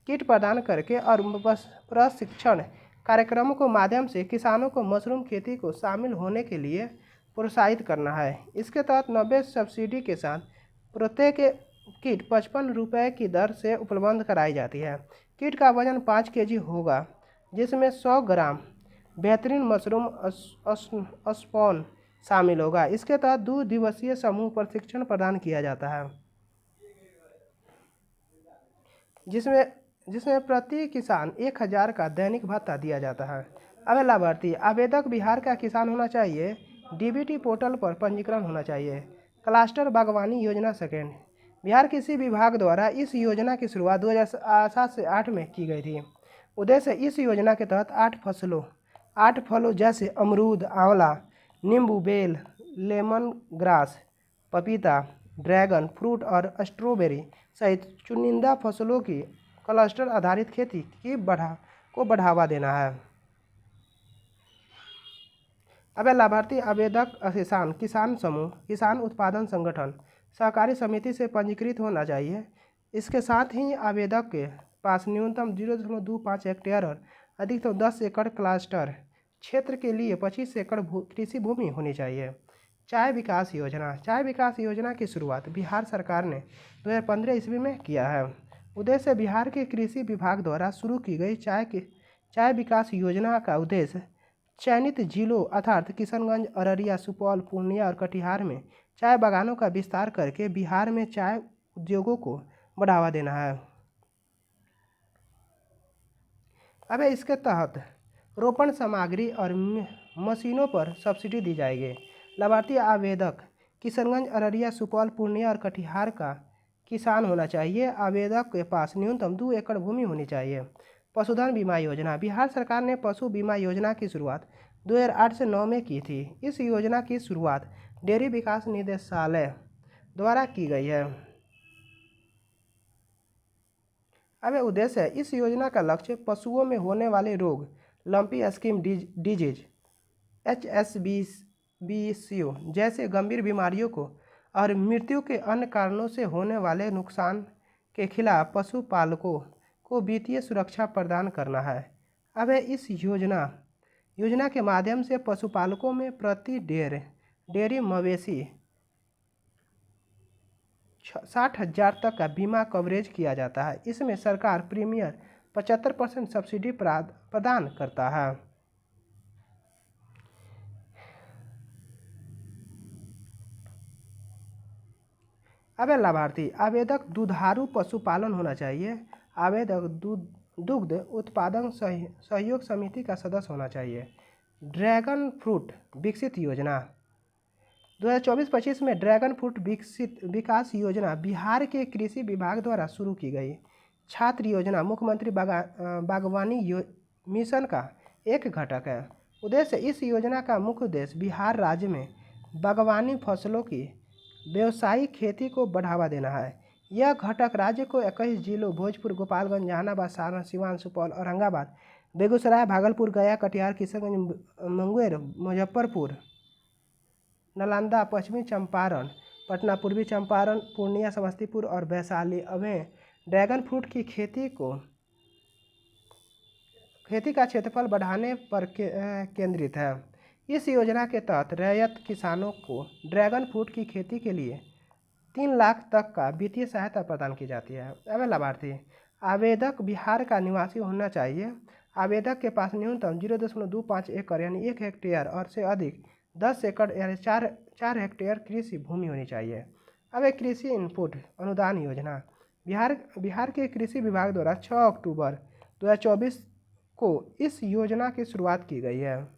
किट प्रदान करके और प्रशिक्षण कार्यक्रमों के माध्यम से किसानों को मशरूम खेती को शामिल होने के लिए प्रोत्साहित करना है। इसके तहत 90 सब्सिडी के साथ प्रत्येक किट 55 रुपये की दर से उपलब्ध कराई जाती है। किट का वजन 5 केजी होगा, जिसमें 100 ग्राम बेहतरीन मशरूम स्पॉन शामिल होगा। इसके तहत 2 दिवसीय समूह प्रशिक्षण प्रदान किया जाता है, जिसमें प्रति किसान 1,000 का दैनिक भत्ता दिया जाता है। अब लाभार्थी आवेदक बिहार का किसान होना चाहिए। डीबीटी पोर्टल पर पंजीकरण होना चाहिए। क्लस्टर बागवानी योजना सेकेंड। बिहार कृषि विभाग द्वारा इस योजना की शुरुआत 2007 से 8 में की गई थी। उद्देश्य इस योजना के तहत 8 फलों जैसे अमरूद, आंवला, नींबू, बेल, लेमन ग्रास, पपीता, ड्रैगन फ्रूट और स्ट्रॉबेरी सहित चुनिंदा फसलों की क्लस्टर आधारित खेती को बढ़ावा देना है। अब लाभार्थी आवेदक किसान समूह, किसान उत्पादन संगठन, सहकारी समिति से पंजीकृत होना चाहिए। इसके साथ ही आवेदक के पास न्यूनतम 0.25 हेक्टेयर और अधिकतम 10 एकड़ क्लस्टर क्षेत्र के लिए 25 एकड़ कृषि भूमि होनी चाहिए। चाय विकास योजना। चाय विकास योजना की शुरुआत बिहार सरकार ने 2015 ईस्वी में किया है। उद्देश्य बिहार के कृषि विभाग द्वारा शुरू की गई चाय विकास योजना का उद्देश्य चयनित जिलों अर्थात किशनगंज, अररिया, सुपौल, पूर्णिया और कटिहार में चाय बागानों का विस्तार करके बिहार में चाय उद्योगों को बढ़ावा देना है। अब इसके तहत रोपण सामग्री और मशीनों पर सब्सिडी दी जाएगी। लाभार्थी आवेदक किशनगंज, अररिया, सुपौल, पूर्णिया और कटिहार का किसान होना चाहिए। आवेदक के पास न्यूनतम 2 एकड़ भूमि होनी चाहिए। पशुधन बीमा योजना। बिहार सरकार ने पशु बीमा योजना की शुरुआत 2008 से 9 में की थी। इस योजना की शुरुआत डेयरी विकास निदेशालय द्वारा की गई है। अब उद्देश्य इस योजना का लक्ष्य पशुओं में होने वाले रोग, लंपी स्किन डिजीज, HSBC जैसे गंभीर बीमारियों को और मृत्यु के अन्य कारणों से होने वाले नुकसान के खिलाफ पशुपालकों को वित्तीय सुरक्षा प्रदान करना है। अब इस योजना के माध्यम से पशुपालकों में प्रति डेयरी मवेशी 60,000 तक का बीमा कवरेज किया जाता है। इसमें सरकार प्रीमियम 75% सब्सिडी प्रदान करता है। अब लाभार्थी आवेदक दुधारू पशुपालन होना चाहिए। आवेदक दुग्ध उत्पादन सहयोग समिति का सदस्य होना चाहिए। ड्रैगन फ्रूट विकसित योजना 2024-25 में ड्रैगन फ्रूट विकास योजना बिहार के कृषि विभाग द्वारा शुरू की गई छात्र योजना मुख्यमंत्री बागवानी मिशन का एक घटक है। उद्देश्य इस योजना का मुख्य उद्देश्य बिहार राज्य में बागवानी फसलों की व्यावसायिक खेती को बढ़ावा देना है। यह घटक राज्य को 21 जिलों भोजपुर, गोपालगंज, जहानाबाद, सारण, सिवान, सुपौल, औरंगाबाद, बेगूसराय, भागलपुर, गया, कटिहार, किशनगंज, मुंगेर, मुजफ्फरपुर, नालंदा, पश्चिमी चंपारण, पटना, पूर्वी चंपारण, पूर्णिया, समस्तीपुर और वैशाली में ड्रैगन फ्रूट की खेती का क्षेत्रफल बढ़ाने पर केंद्रित है। इस योजना के तहत रैयत किसानों को ड्रैगन फ्रूट की खेती के लिए 3 लाख तक का वित्तीय सहायता प्रदान की जाती है। अब लाभार्थी आवेदक बिहार का निवासी होना चाहिए। आवेदक के पास न्यूनतम 0.25 एकड़ यानी 1 हेक्टेयर और से अधिक 10 एकड़ यानी 4 हेक्टेयर कृषि भूमि होनी चाहिए। अब एक कृषि इनपुट अनुदान योजना बिहार के कृषि विभाग द्वारा 6 अक्टूबर 2024 को इस योजना की शुरुआत की गई है।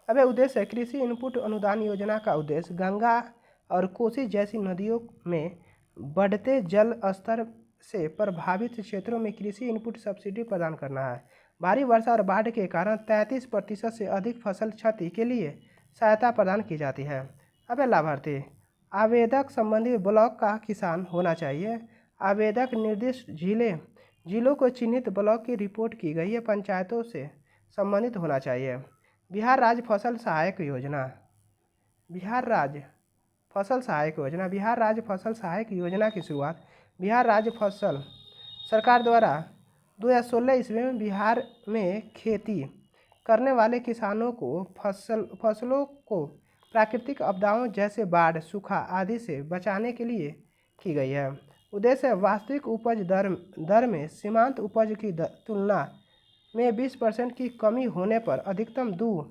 अब उद्देश्य कृषि इनपुट अनुदान योजना का उद्देश्य गंगा और कोसी जैसी नदियों में बढ़ते जल स्तर से प्रभावित क्षेत्रों में कृषि इनपुट सब्सिडी प्रदान करना है। भारी वर्षा और बाढ़ के कारण 33% से अधिक फसल क्षति के लिए सहायता प्रदान की जाती है। अब लाभार्थी आवेदक संबंधित ब्लॉक का किसान होना चाहिए। आवेदक निर्दिष्ट जिलों को चिन्हित ब्लॉक की रिपोर्ट की गई है पंचायतों से संबंधित होना चाहिए। बिहार राज्य फसल सहायक योजना बिहार राज्य फसल सहायक योजना की शुरुआत बिहार राज्य फसल सरकार द्वारा 2016 ईस्वी में बिहार में खेती करने वाले किसानों को फसलों को प्राकृतिक आपदाओं जैसे बाढ़, सूखा आदि से बचाने के लिए की गई है। उद्देश्य वास्तविक उपज दर में सीमांत उपज की तुलना में 20% की कमी होने पर अधिकतम 2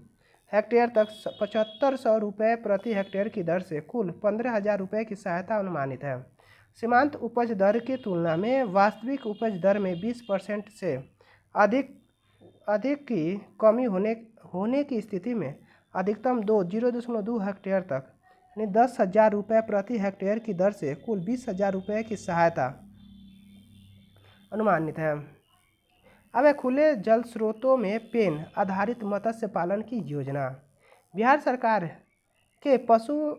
हेक्टेयर तक 7500 रुपये प्रति हेक्टेयर की दर से कुल 15,000 रुपये की सहायता अनुमानित है। सीमांत उपज दर की तुलना में वास्तविक उपज दर में 20% से अधिक की कमी होने की स्थिति में अधिकतम 0.2 हेक्टेयर तक यानी 10,000 रुपये प्रति हेक्टेयर की दर से कुल 20,000 रुपये की सहायता अनुमानित है। अब खुले जल स्रोतों में पेन आधारित मत्स्य पालन की योजना बिहार सरकार के पशु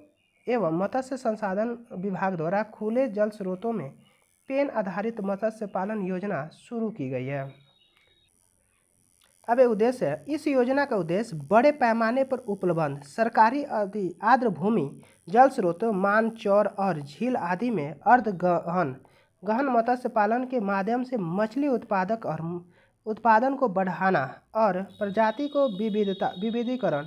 एवं मत्स्य संसाधन विभाग द्वारा खुले जल स्रोतों में पेन आधारित मत्स्य पालन योजना शुरू की गई है। अब उद्देश्य इस योजना का उद्देश्य बड़े पैमाने पर उपलब्ध सरकारी आर्द्र भूमि जल स्रोतों, मान, चौर और झील आदि में अर्ध गहन मत्स्य पालन के माध्यम से मछली उत्पादन को बढ़ाना और प्रजाति को विविधीकरण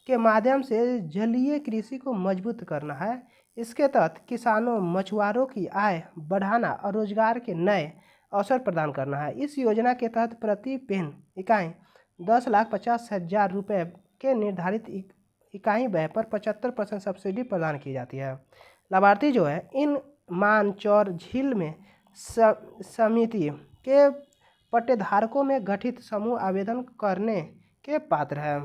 के माध्यम से जलीय कृषि को मजबूत करना है। इसके तहत किसानों, मछुआरों की आय बढ़ाना और रोजगार के नए अवसर प्रदान करना है। इस योजना के तहत प्रति पेन इकाई 10,50,000 रुपये के निर्धारित इकाई व्यय पर 75% सब्सिडी प्रदान की जाती है। लाभार्थी जो है इन मान, चौर, झील में समिति के पट्टेधारकों में गठित समूह आवेदन करने के पात्र है।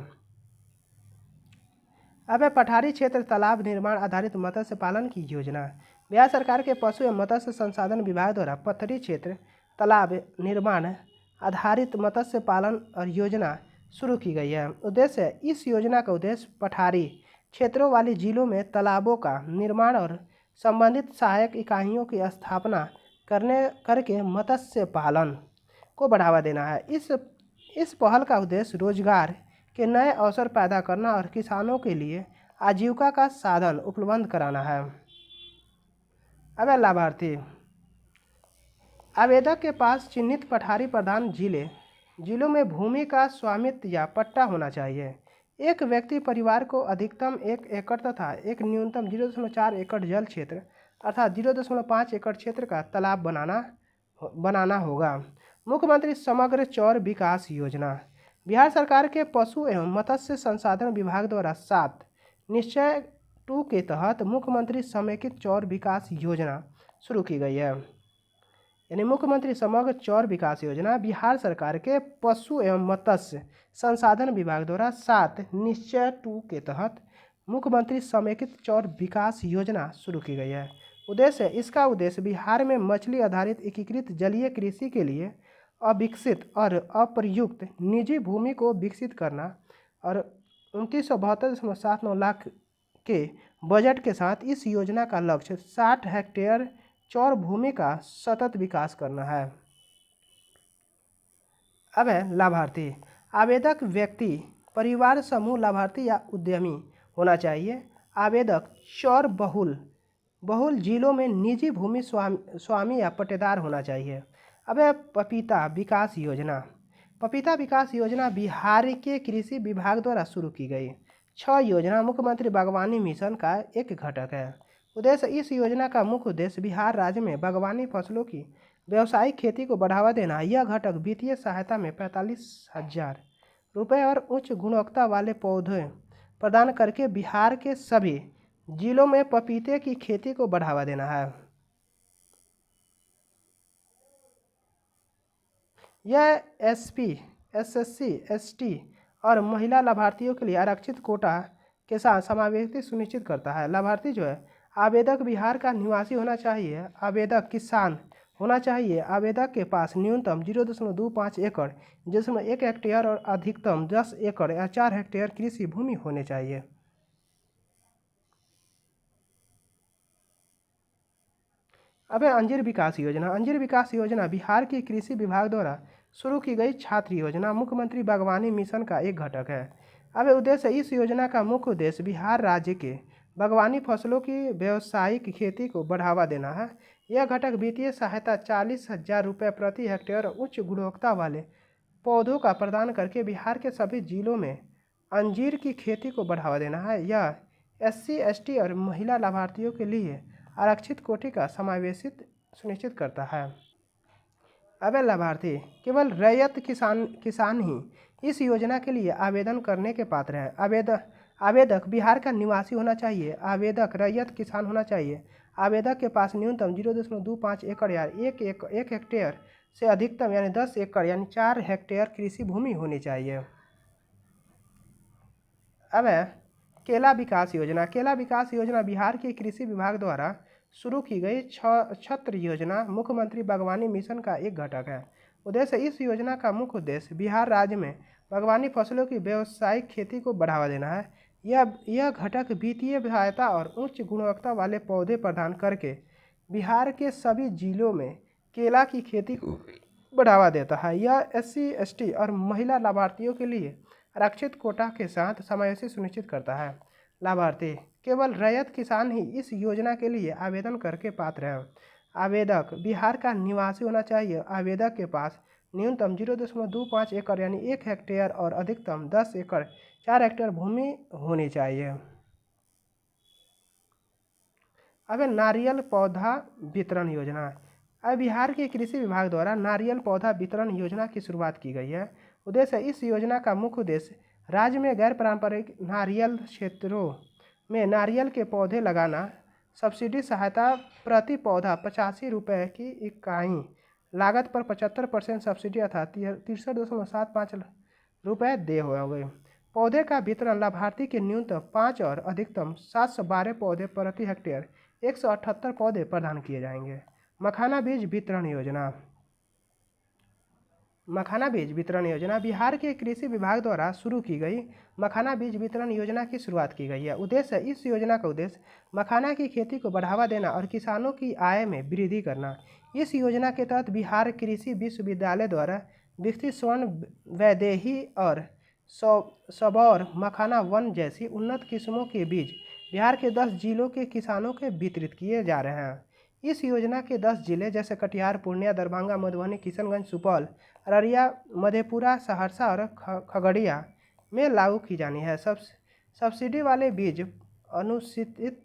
अब पठारी क्षेत्र तालाब निर्माण आधारित मत्स्य पालन की योजना बिहार सरकार के पशु एवं मत्स्य संसाधन विभाग द्वारा पठारी क्षेत्र तालाब निर्माण आधारित मत्स्य पालन और योजना शुरू की गई है। उद्देश्य इस योजना का उद्देश्य पठारी क्षेत्रों वाले जिलों में तालाबों का निर्माण और संबंधित सहायक इकाइयों की स्थापना करके मत्स्य पालन को बढ़ावा देना है। इस पहल का उद्देश्य रोजगार के नए अवसर पैदा करना और किसानों के लिए आजीविका का साधन उपलब्ध कराना है। अब लाभार्थी आवेदक के पास चिन्हित पठारी प्रधान जिलों में भूमि का स्वामित्व या पट्टा होना चाहिए। एक व्यक्ति परिवार को अधिकतम 1 एकड़ तथा एक न्यूनतम 0.4 एकड़ जल क्षेत्र अर्थात 0.5 एकड़ क्षेत्र का तालाब बनाना होगा। मुख्यमंत्री समग्र चौर विकास योजना बिहार सरकार के पशु एवं मत्स्य संसाधन विभाग द्वारा 7 निश्चय 2 के तहत मुख्यमंत्री समेकित चौर विकास योजना शुरू की गई है। यानी मुख्यमंत्री समग्र चौर विकास योजना बिहार सरकार के पशु एवं मत्स्य संसाधन विभाग द्वारा 7 निश्चय 2 के तहत मुख्यमंत्री समेकित चौर विकास योजना शुरू की गई है। इसका उद्देश्य बिहार में मछली आधारित एकीकृत जलीय कृषि के लिए अविकसित और अप्रयुक्त निजी भूमि को विकसित करना और 2972.79 लाख के बजट के साथ इस योजना का लक्ष्य 60 हेक्टेयर चौर भूमि का सतत विकास करना है। अब है लाभार्थी। आवेदक व्यक्ति, परिवार, समूह, लाभार्थी या उद्यमी होना चाहिए। आवेदक चौर बहुल जिलों में निजी भूमि स्वामी या पट्टेदार होना चाहिए। अब है पपीता विकास योजना। पपीता विकास योजना बिहार के कृषि विभाग द्वारा शुरू की गई 6 योजना मुख्यमंत्री बागवानी मिशन का एक घटक है। उद्देश्य, इस योजना का मुख्य उद्देश्य बिहार राज्य में बागवानी फसलों की व्यावसायिक खेती को बढ़ावा देना। यह घटक वित्तीय सहायता में 45,000 रुपये और उच्च गुणवत्ता वाले पौधे प्रदान करके बिहार के सभी जिलों में पपीते की खेती को बढ़ावा देना है। यह एसपी, एसएससी, एसटी और महिला लाभार्थियों के लिए आरक्षित कोटा के साथ समावेश सुनिश्चित करता है। लाभार्थी जो है, आवेदक बिहार का निवासी होना चाहिए। आवेदक किसान होना चाहिए। आवेदक के पास न्यूनतम 0.25 एकड़ जिसमें 1 हेक्टेयर और अधिकतम 10 एकड़ या 4 हेक्टेयर कृषि भूमि होने चाहिए। अब है अंजीर विकास योजना। अंजीर विकास योजना बिहार के कृषि विभाग द्वारा शुरू की गई छात्र योजना मुख्यमंत्री बागवानी मिशन का एक घटक है। अब उद्देश्य, इस योजना का मुख्य उद्देश्य बिहार राज्य के बागवानी फसलों की व्यावसायिक खेती को बढ़ावा देना है। यह घटक वित्तीय सहायता 40,000 रुपये प्रति हेक्टेयर उच्च गुणवत्ता वाले पौधों का प्रदान करके बिहार के सभी जिलों में अंजीर की खेती को बढ़ावा देना है। यह एससी, एसटी और महिला लाभार्थियों के लिए आरक्षित कोटि का समावेशित सुनिश्चित करता है। अब लाभार्थी, केवल रैयत किसान ही इस योजना के लिए आवेदन करने के पात्र हैं। आवेदक बिहार का निवासी होना चाहिए। आवेदक रैयत किसान होना चाहिए। आवेदक के पास न्यूनतम 0.25 एकड़ या 1 हेक्टेयर से अधिकतम यानी 10 एकड़ यानी 4 हेक्टेयर कृषि भूमि होनी चाहिए। अब है केला विकास योजना। केला विकास योजना बिहार के कृषि विभाग द्वारा शुरू की गई छत्र योजना मुख्यमंत्री बागवानी मिशन का एक घटक है। उद्देश्य, इस योजना का मुख्य बिहार राज्य में बागवानी फसलों की व्यावसायिक खेती को बढ़ावा देना है। यह घटक वित्तीय सहायता और उच्च गुणवत्ता वाले पौधे प्रदान करके बिहार के सभी जिलों में केला की खेती को बढ़ावा देता है। यह एससी, एसटी और महिला लाभार्थियों के लिए आरक्षित कोटा के साथ समावेशी सुनिश्चित करता है। लाभार्थी, केवल रैयत किसान ही इस योजना के लिए आवेदन करके पात्र हैं। आवेदक बिहार का निवासी होना चाहिए। आवेदक के पास न्यूनतम 0.25 एकड़ यानी 1 हेक्टेयर और अधिकतम 10 एकड़ 4 हेक्टेयर भूमि होनी चाहिए। अब नारियल पौधा वितरण योजना। अब बिहार के कृषि विभाग द्वारा नारियल पौधा वितरण योजना की शुरुआत की गई है। उद्देश्य, इस योजना का मुख्य उद्देश्य राज्य में गैर पारंपरिक नारियल क्षेत्रों में नारियल के पौधे लगाना। सब्सिडी सहायता प्रति पौधा 85 रुपये की इकाई लागत पर 75% सब्सिडी अर्थात 63.75 रुपये दे हुए। पौधे का वितरण लाभार्थी के न्यूनतम 5 और अधिकतम 712 पौधे प्रति हेक्टेयर 178 पौधे प्रदान किए जाएंगे। मखाना बीज वितरण योजना। मखाना बीज वितरण योजना बिहार के कृषि विभाग द्वारा शुरू की गई मखाना बीज वितरण योजना की शुरुआत की गई है। उद्देश्य, इस योजना का उद्देश्य मखाना की खेती को बढ़ावा देना और किसानों की आय में वृद्धि करना। इस योजना के तहत बिहार कृषि विश्वविद्यालय द्वारा विकसित स्वर्ण वैदेही और सबौर मखाना वन जैसी उन्नत किस्मों के बीज बिहार के 10 जिलों के किसानों के वितरित किए जा रहे हैं। इस योजना के 10 जिले जैसे कटिहार, पूर्णिया, दरभंगा, मधुबनी, किशनगंज, सुपौल, अररिया, मधेपुरा, सहरसा और खगड़िया में लागू की जानी है। सब्सिडी वाले बीज अनुसूचित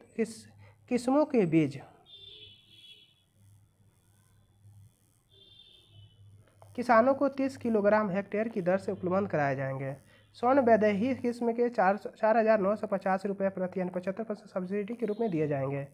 किस्मों के बीज किसानों को 30 किलोग्राम हेक्टेयर की दर से उपलब्ध कराए जाएंगे। स्वर्ण वैदेही किस्म के 4,950 रुपये प्रति यानी 75% सब्सिडी के रूप में दिए जाएंगे।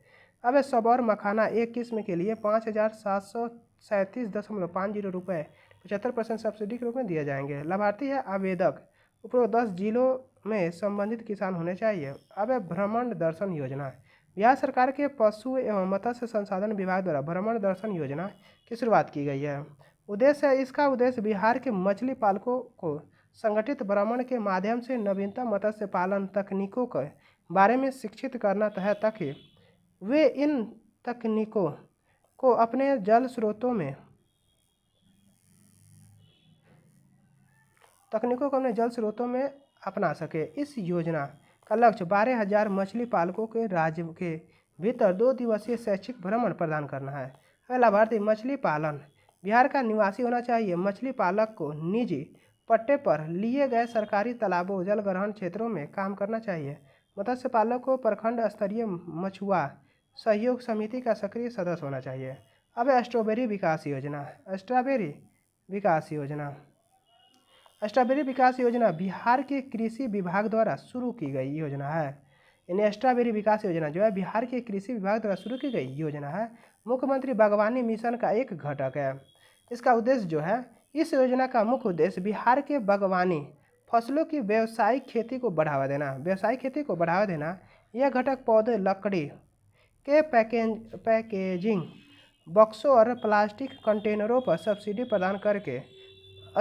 अब सबौर मखाना एक किस्म के लिए 5,737.50 रुपये 75% सब्सिडी के रूप में दिए जाएंगे। लाभार्थी है आवेदक उपरोक्त 10 जिलों में संबंधित किसान होने चाहिए। अब भ्रमण दर्शन योजना। बिहार सरकार के पशु एवं मत्स्य संसाधन विभाग द्वारा भ्रमण दर्शन योजना की शुरुआत की गई है। इसका उद्देश्य बिहार के मछली पालकों को संगठित भ्रमण के माध्यम से नवीनतम मत्स्य पालन तकनीकों के बारे में शिक्षित करना है ताकि वे इन तकनीकों को अपने जल स्रोतों में अपना सके। इस योजना का लक्ष्य 12,000 मछली पालकों के राज्य के भीतर 2 दिवसीय शैक्षिक भ्रमण प्रदान करना है। लाभार्थी मछली पालन बिहार का निवासी होना चाहिए। मछली पालक को निजी पट्टे पर लिए गए सरकारी तालाबों, जलग्रहण क्षेत्रों में काम करना चाहिए। मत्स्य पालक को प्रखंड स्तरीय मछुआ सहयोग समिति का सक्रिय सदस्य होना चाहिए। अब स्ट्रॉबेरी विकास योजना। स्ट्रॉबेरी विकास योजना बिहार के कृषि विभाग द्वारा शुरू की गई योजना है। यानी स्ट्रॉबेरी विकास योजना जो है बिहार के कृषि विभाग द्वारा शुरू की गई योजना है। मुख्यमंत्री बागवानी मिशन का एक घटक है। इसका उद्देश्य जो है, इस योजना का मुख्य उद्देश्य बिहार के बागवानी फसलों की व्यावसायिक खेती को बढ़ावा देना। यह घटक पौधे, लकड़ी के पैकेजिंग बक्सों और प्लास्टिक कंटेनरों पर सब्सिडी प्रदान करके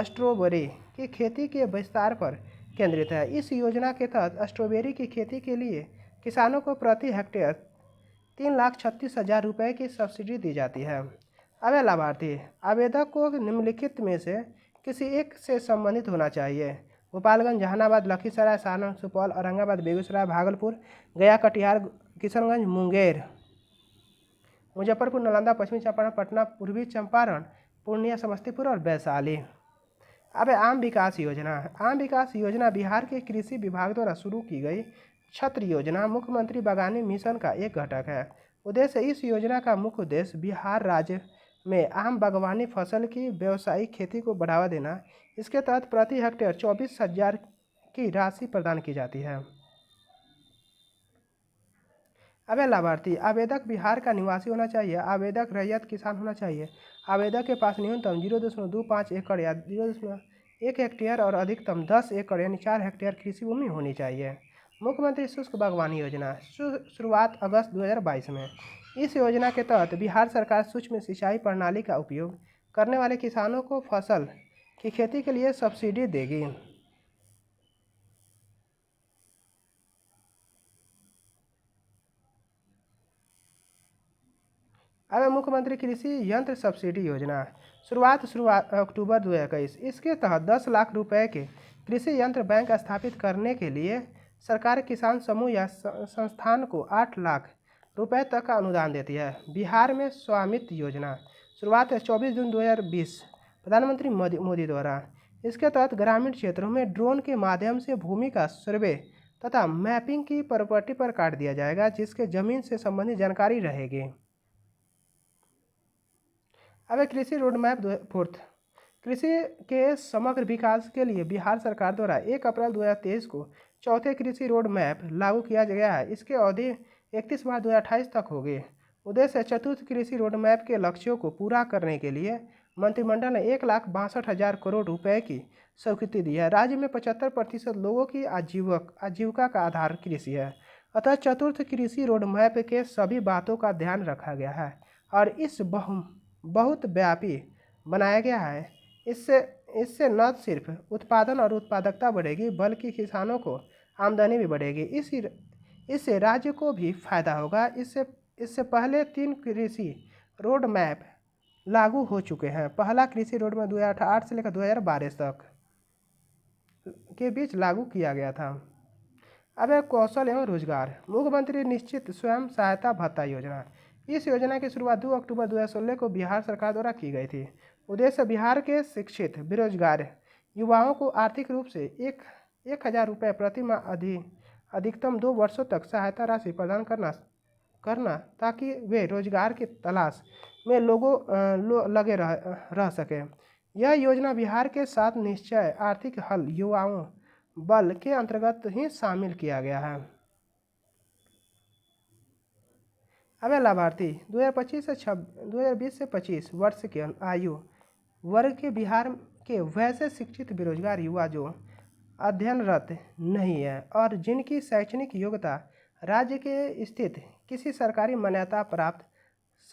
स्ट्रॉबेरी की खेती के विस्तार पर केंद्रित है। इस योजना के तहत स्ट्रॉबेरी की खेती के लिए किसानों को प्रति हेक्टेयर 3,36,000 रुपये की सब्सिडी दी जाती है। अब लाभार्थी आवेदक को निम्नलिखित में से किसी एक से संबंधित होना चाहिए। गोपालगंज, जहानाबाद, लखीसराय, सारण, सुपौल, औरंगाबाद, बेगूसराय, भागलपुर, गया, कटिहार, किशनगंज, मुंगेर, मुजफ्फरपुर, नालंदा, पश्चिमी चंपारण, पटना, पूर्वी चंपारण, पूर्णिया, समस्तीपुर और वैशाली। अब आम विकास योजना बिहार के कृषि विभाग द्वारा शुरू की गई छत्र योजना मुख्यमंत्री बागवानी मिशन का एक घटक है। उद्देश्य, इस योजना का मुख्य उद्देश्य बिहार राज्य में आम बागवानी फसल की व्यावसायिक खेती को बढ़ावा देना। इसके तहत प्रति हेक्टेयर 24,000 की राशि प्रदान की जाती है। अब लाभार्थी आवेदक बिहार का निवासी होना चाहिए। आवेदक रैयत किसान होना चाहिए। आवेदक के पास न्यूनतम 0.25 एकड़ या 0.1 हेक्टेयर और अधिकतम 10 एकड़ यानी 4 हेक्टेयर कृषि भूमि होनी चाहिए। मुख्यमंत्री शुष्क बागवानी योजना शुरुआत अगस्त 2022 में। इस योजना के तहत बिहार सरकार सूक्ष्म सिंचाई प्रणाली का उपयोग करने वाले किसानों को फसल की खेती के लिए सब्सिडी देगी। अब मुख्यमंत्री कृषि यंत्र सब्सिडी योजना शुरुआत अक्टूबर 2021। इसके तहत 10 लाख रुपए के कृषि यंत्र बैंक स्थापित करने के लिए सरकार किसान समूह या संस्थान को 8 लाख रुपए तक का अनुदान देती है। बिहार में स्वामित्व योजना शुरुआत 24 जून 2020 प्रधानमंत्री मोदी द्वारा। इसके तहत ग्रामीण क्षेत्रों में ड्रोन के माध्यम से भूमि का सर्वे तथा मैपिंग की प्रॉपर्टी पर काट दिया जाएगा, जिसके जमीन से संबंधित जानकारी रहेगी। अब कृषि रोड मैप कृषि के समग्र विकास के लिए बिहार सरकार द्वारा 1 अप्रैल 2023 को चौथे कृषि रोड मैप लागू किया गया है। इसकी अवधि 31 मार्च 2028 तक होगी। उद्देश्य, चतुर्थ कृषि रोड मैप के लक्ष्यों को पूरा करने के लिए मंत्रिमंडल ने 1,62,000 करोड़ रुपए की स्वीकृति दी है। राज्य में 75% लोगों की आजीविका का आधार कृषि है। अतः चतुर्थ कृषि रोड मैप के सभी बातों का ध्यान रखा गया है और इस बहुत व्यापी बनाया गया है। इससे न सिर्फ उत्पादन और उत्पादकता बढ़ेगी बल्कि किसानों को आमदनी भी बढ़ेगी। इससे राज्य को भी फायदा होगा। इससे पहले 3 कृषि रोड मैप लागू हो चुके हैं। पहला कृषि रोड मैप 2008 से लेकर 2012 तक के बीच लागू किया गया था। अब कौशल एवं रोजगार मुख्यमंत्री निश्चित स्वयं सहायता भत्ता योजना। इस योजना की शुरुआत 2 अक्टूबर 2016 को बिहार सरकार द्वारा की गई थी। उद्देश्य, बिहार के शिक्षित बेरोजगार युवाओं को आर्थिक रूप से 1,000 रुपये प्रति माह अधिकतम 2 वर्षों तक सहायता राशि प्रदान करना ताकि वे रोजगार की तलाश में लगे रह सकें। यह योजना बिहार के 7 निश्चय आर्थिक हल युवाओं बल के अंतर्गत ही शामिल किया गया है। अब लाभार्थी 2020 से 25 वर्ष के आयु वर्ग के बिहार के वैसे शिक्षित बेरोजगार युवा जो अध्ययनरत नहीं है और जिनकी शैक्षणिक योग्यता राज्य के स्थित किसी सरकारी मान्यता प्राप्त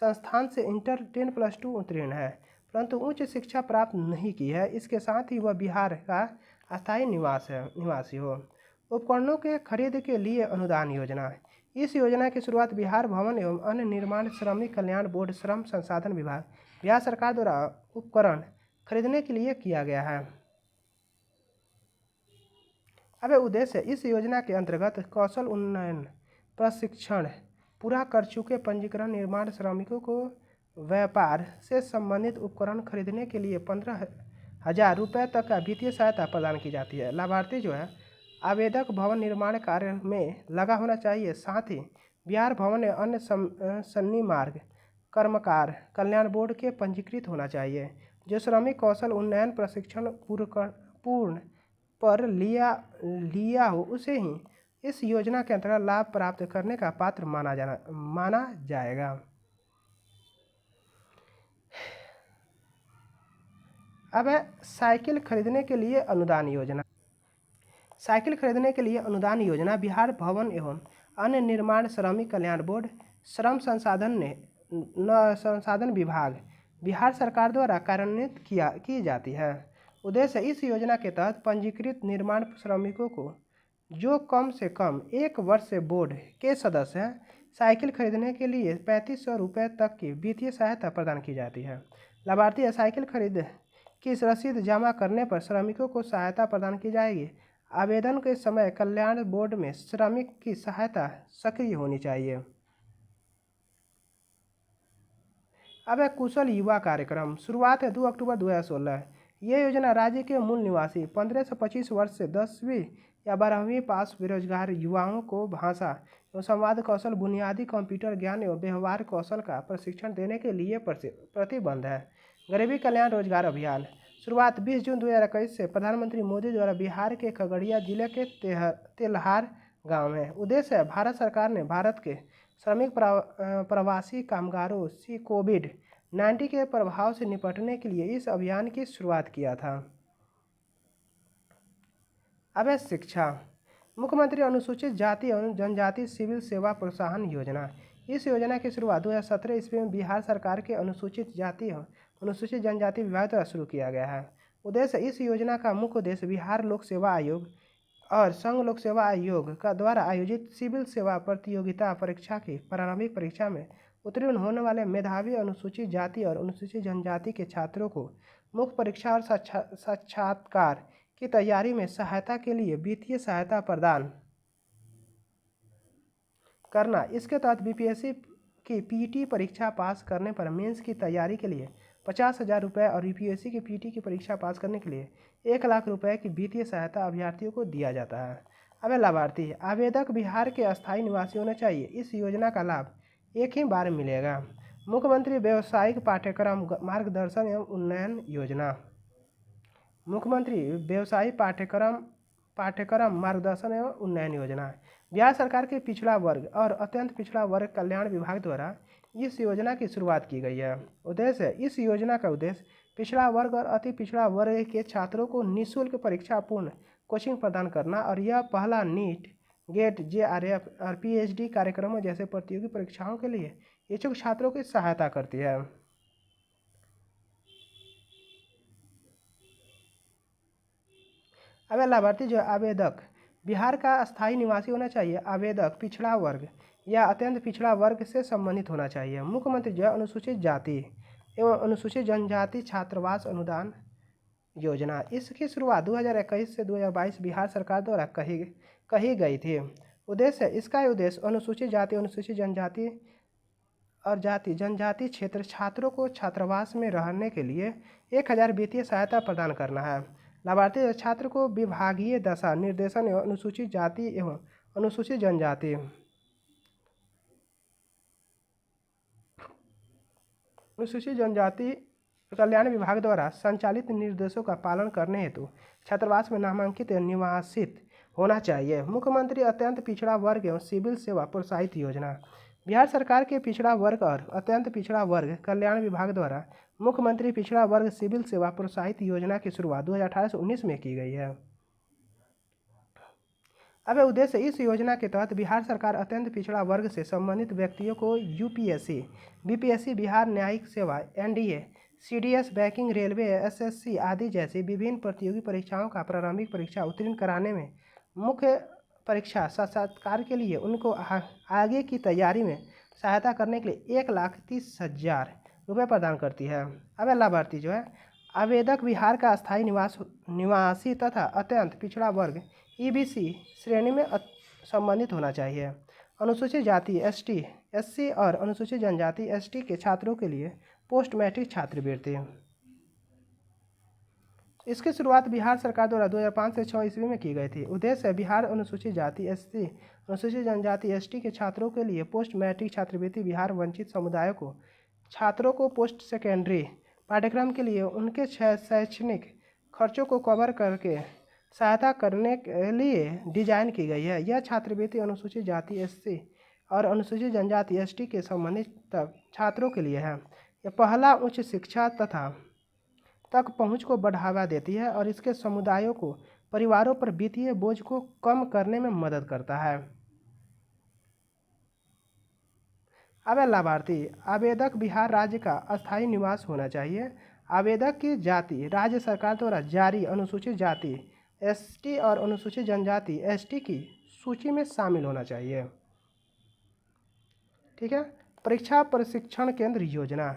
संस्थान से इंटर 10+2 उत्तीर्ण है परंतु उच्च शिक्षा प्राप्त नहीं की है। इसके साथ ही वह बिहार का अस्थायी निवासी हो। उपकरणों के खरीद के लिए अनुदान योजना। इस योजना की शुरुआत बिहार भवन एवं अन्य निर्माण श्रमिक कल्याण बोर्ड श्रम संसाधन विभाग बिहार सरकार द्वारा उपकरण खरीदने के लिए किया गया है। अब उद्देश्य, इस योजना के अंतर्गत कौशल उन्नयन प्रशिक्षण पूरा कर चुके पंजीकरण निर्माण श्रमिकों को व्यापार से संबंधित उपकरण खरीदने के लिए 15,000 रुपये तक का वित्तीय सहायता प्रदान की जाती है। लाभार्थी जो है आवेदक भवन निर्माण कार्य में लगा होना चाहिए, साथ ही बिहार भवन या अन्य सन्निमार्ग कर्मकार कल्याण बोर्ड के पंजीकृत होना चाहिए। जो श्रमिक कौशल उन्नयन प्रशिक्षण पूर्ण पर लिया हो उसे ही इस योजना के अंतर्गत लाभ प्राप्त करने का पात्र माना जाएगा। अब है साइकिल खरीदने के लिए अनुदान योजना। साइकिल खरीदने के लिए अनुदान योजना बिहार भवन एवं अन्य निर्माण श्रमिक कल्याण बोर्ड श्रम संसाधन विभाग बिहार सरकार द्वारा कार्यान्वित की जाती है। उद्देश्य, इस योजना के तहत पंजीकृत निर्माण श्रमिकों को जो कम से कम 1 वर्ष से बोर्ड के सदस्य हैं, साइकिल खरीदने के लिए 3500 रुपये तक की वित्तीय सहायता प्रदान की जाती है। लाभार्थी साइकिल खरीद की रसीद जमा करने पर श्रमिकों को सहायता प्रदान की जाएगी। आवेदन के समय कल्याण बोर्ड में श्रमिक की सहायता सक्रिय होनी चाहिए। अब है कुशल युवा कार्यक्रम। शुरुआत है 2 अक्टूबर 2016। ये योजना राज्य के मूल निवासी 15 से 25 वर्ष से 10वीं या 12वीं पास बेरोजगार युवाओं को भाषा एवं संवाद कौशल, बुनियादी कंप्यूटर ज्ञान एवं व्यवहार कौशल का प्रशिक्षण देने के लिए प्रतिबद्ध है। गरीबी कल्याण रोजगार अभियान। शुरुआत 20 जून 2021 से प्रधानमंत्री मोदी द्वारा बिहार के खगड़िया जिले के तेल्हार गांव में। उद्देश्य है, भारत सरकार ने भारत के श्रमिक प्रवासी कामगारों से कोविड-19 के प्रभाव से निपटने के लिए इस अभियान की शुरुआत किया था। अब है शिक्षा। मुख्यमंत्री अनुसूचित जाति एवं जनजाति सिविल सेवा प्रोत्साहन योजना। इस योजना की शुरुआत 2017 ईस्वी में बिहार सरकार के अनुसूचित जाति एवं अनुसूचित जनजाति विभाग द्वारा शुरू किया गया है। उद्देश्य, इस योजना का मुख्य उद्देश्य बिहार लोक सेवा आयोग और संघ लोक सेवा आयोग का द्वारा आयोजित सिविल सेवा प्रतियोगिता परीक्षा की प्रारंभिक परीक्षा में उत्तीर्ण होने वाले मेधावी अनुसूचित जाति और अनुसूचित जनजाति के छात्रों को मुख्य परीक्षा और साक्षात्कार की तैयारी में सहायता के लिए वित्तीय सहायता प्रदान करना। इसके तहत बीपीएससी की पीटी परीक्षा पास करने पर मेंस की तैयारी के लिए 50,000 रुपये और यूपीएससी की पीटी की परीक्षा पास करने के लिए 1 लाख रुपये की वित्तीय सहायता अभ्यर्थियों को दिया जाता है। अब लाभार्थी आवेदक बिहार के अस्थायी निवासी होना चाहिए। इस योजना का लाभ एक ही बार मिलेगा। मुख्यमंत्री व्यावसायिक पाठ्यक्रम मार्गदर्शन एवं उन्नयन योजना। मुख्यमंत्री व्यावसायिक पाठ्यक्रम मार्गदर्शन एवं उन्नयन योजना बिहार सरकार के पिछड़ा वर्ग और अत्यंत पिछड़ा वर्ग कल्याण विभाग द्वारा इस योजना की शुरुआत की गई है। उद्देश्य, इस योजना का उद्देश्य पिछड़ा वर्ग और अति पिछड़ा वर्ग के छात्रों को निःशुल्क परीक्षा पूर्ण कोचिंग प्रदान करना और यह पहला नीट, गेट, जेआरएफ और पीएचडी कार्यक्रमों जैसे प्रतियोगी परीक्षाओं के लिए इच्छुक छात्रों की सहायता करती है। अब लाभार्थी जो आवेदक बिहार का अस्थायी निवासी होना चाहिए। आवेदक पिछड़ा वर्ग या अत्यंत पिछड़ा वर्ग से संबंधित होना चाहिए। मुख्यमंत्री जो अनुसूचित जाति एवं अनुसूचित जनजाति छात्रावास अनुदान योजना, इसकी शुरुआत 2021 से 2022 बिहार सरकार द्वारा कही गई थी। उद्देश्य, इसका उद्देश्य अनुसूचित जाति, अनुसूचित जनजाति और जनजाति क्षेत्र छात्रों को छात्रावास में रहने के लिए 1000 वित्तीय सहायता प्रदान करना है। लाभार्थी छात्र को विभागीय दशा निर्देशन एवं अनुसूचित जाति एवं अनुसूचित जनजाति कल्याण विभाग द्वारा संचालित निर्देशों का पालन करने हेतु छात्रावास में नामांकित एवं निवासित होना चाहिए। मुख्यमंत्री अत्यंत पिछड़ा वर्ग एवं सिविल सेवा प्रोत्साहित योजना बिहार सरकार के पिछड़ा वर्ग और अत्यंत पिछड़ा वर्ग कल्याण विभाग द्वारा मुख्यमंत्री पिछड़ा वर्ग सिविल सेवा प्रोत्साहित योजना की शुरुआत 2018 से 19 में की गई है। अब उद्देश्य, इस योजना के तहत बिहार सरकार अत्यंत पिछड़ा वर्ग से संबंधित व्यक्तियों को यूपीएससी, बीपीएससी, बिहार न्यायिक सेवा, NDA, CDS, banking, railway, SSC आदि जैसी विभिन्न प्रतियोगी परीक्षाओं का प्रारंभिक परीक्षा उत्तीर्ण कराने में मुख्य परीक्षा साक्षात्कार के लिए उनको आगे की तैयारी में सहायता करने के लिए 1,30,000 रुपये प्रदान करती है। अब लाभार्थी जो है आवेदक बिहार का अस्थायी निवासी तथा अत्यंत पिछड़ा वर्ग EBC श्रेणी में संबंधित होना चाहिए। अनुसूचित जाति ST SC और अनुसूचित जनजाति ST के छात्रों के लिए पोस्ट मैट्रिक छात्रवृत्ति। इसकी शुरुआत बिहार सरकार द्वारा 2005 से 6 ईस्वी में की गई थी। उद्देश्य है बिहार अनुसूचित जाति SC अनुसूचित जनजाति ST के छात्रों के लिए पोस्ट मैट्रिक छात्रवृत्ति। बिहार वंचित समुदायों को छात्रों को पोस्ट सेकेंडरी पाठ्यक्रम के लिए उनके शैक्षणिक खर्चों को कवर करके सहायता करने के लिए डिजाइन की गई है। यह छात्रवृत्ति अनुसूचित जाति SC और अनुसूचित जनजाति ST के संबंधित छात्रों के लिए है। यह पहला उच्च शिक्षा तक पहुंच को बढ़ावा देती है और इसके समुदायों को परिवारों पर वित्तीय बोझ को कम करने में मदद करता है। अब लाभार्थी आवेदक बिहार राज्य का अस्थायी निवास होना चाहिए। आवेदक की जाति राज्य सरकार द्वारा जारी अनुसूचित जाति ST और अनुसूचित जनजाति ST की सूची में शामिल होना चाहिए। ठीक है। परीक्षा प्रशिक्षण केंद्र योजना।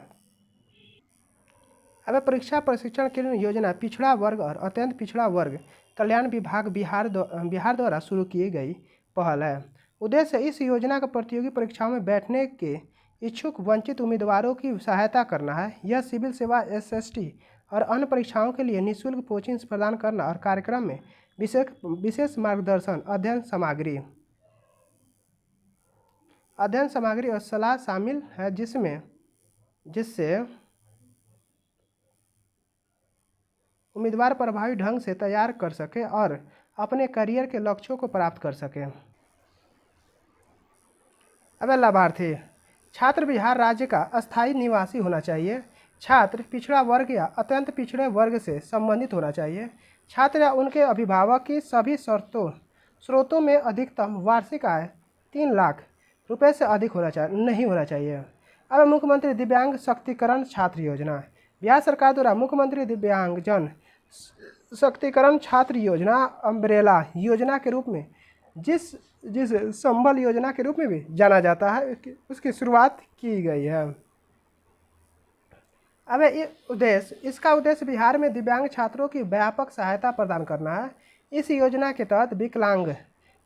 अब परीक्षा प्रशिक्षण केंद्र योजना पिछड़ा वर्ग और अत्यंत पिछड़ा वर्ग कल्याण विभाग बिहार द्वारा शुरू की गई पहल है। उद्देश्य इस योजना का प्रतियोगी परीक्षाओं में बैठने के इच्छुक वंचित उम्मीदवारों की सहायता करना है। यह सिविल सेवा SST और अन्य परीक्षाओं के लिए निःशुल्क कोचिंग प्रदान करना और कार्यक्रम में विशेष मार्गदर्शन अध्ययन सामग्री और सलाह शामिल है जिससे उम्मीदवार प्रभावी ढंग से तैयार कर सके और अपने करियर के लक्ष्यों को प्राप्त कर सके। अब लाभार्थी छात्र बिहार राज्य का अस्थायी निवासी होना चाहिए। छात्र पिछड़ा वर्ग या अत्यंत पिछड़े वर्ग से संबंधित होना चाहिए। छात्र या उनके अभिभावक की सभी स्रोतों में अधिकतम वार्षिक आय 3 लाख रुपए से अधिक नहीं होना चाहिए। अब मुख्यमंत्री दिव्यांग सशक्तिकरण छात्र योजना। बिहार सरकार द्वारा मुख्यमंत्री दिव्यांग जन सशक्तिकरण छात्र योजना अम्ब्रेला योजना के रूप में जिस संबल योजना के रूप में भी जाना जाता है उसकी शुरुआत की गई है। अब इसका उद्देश्य बिहार में दिव्यांग छात्रों की व्यापक सहायता प्रदान करना है। इस योजना के तहत विकलांग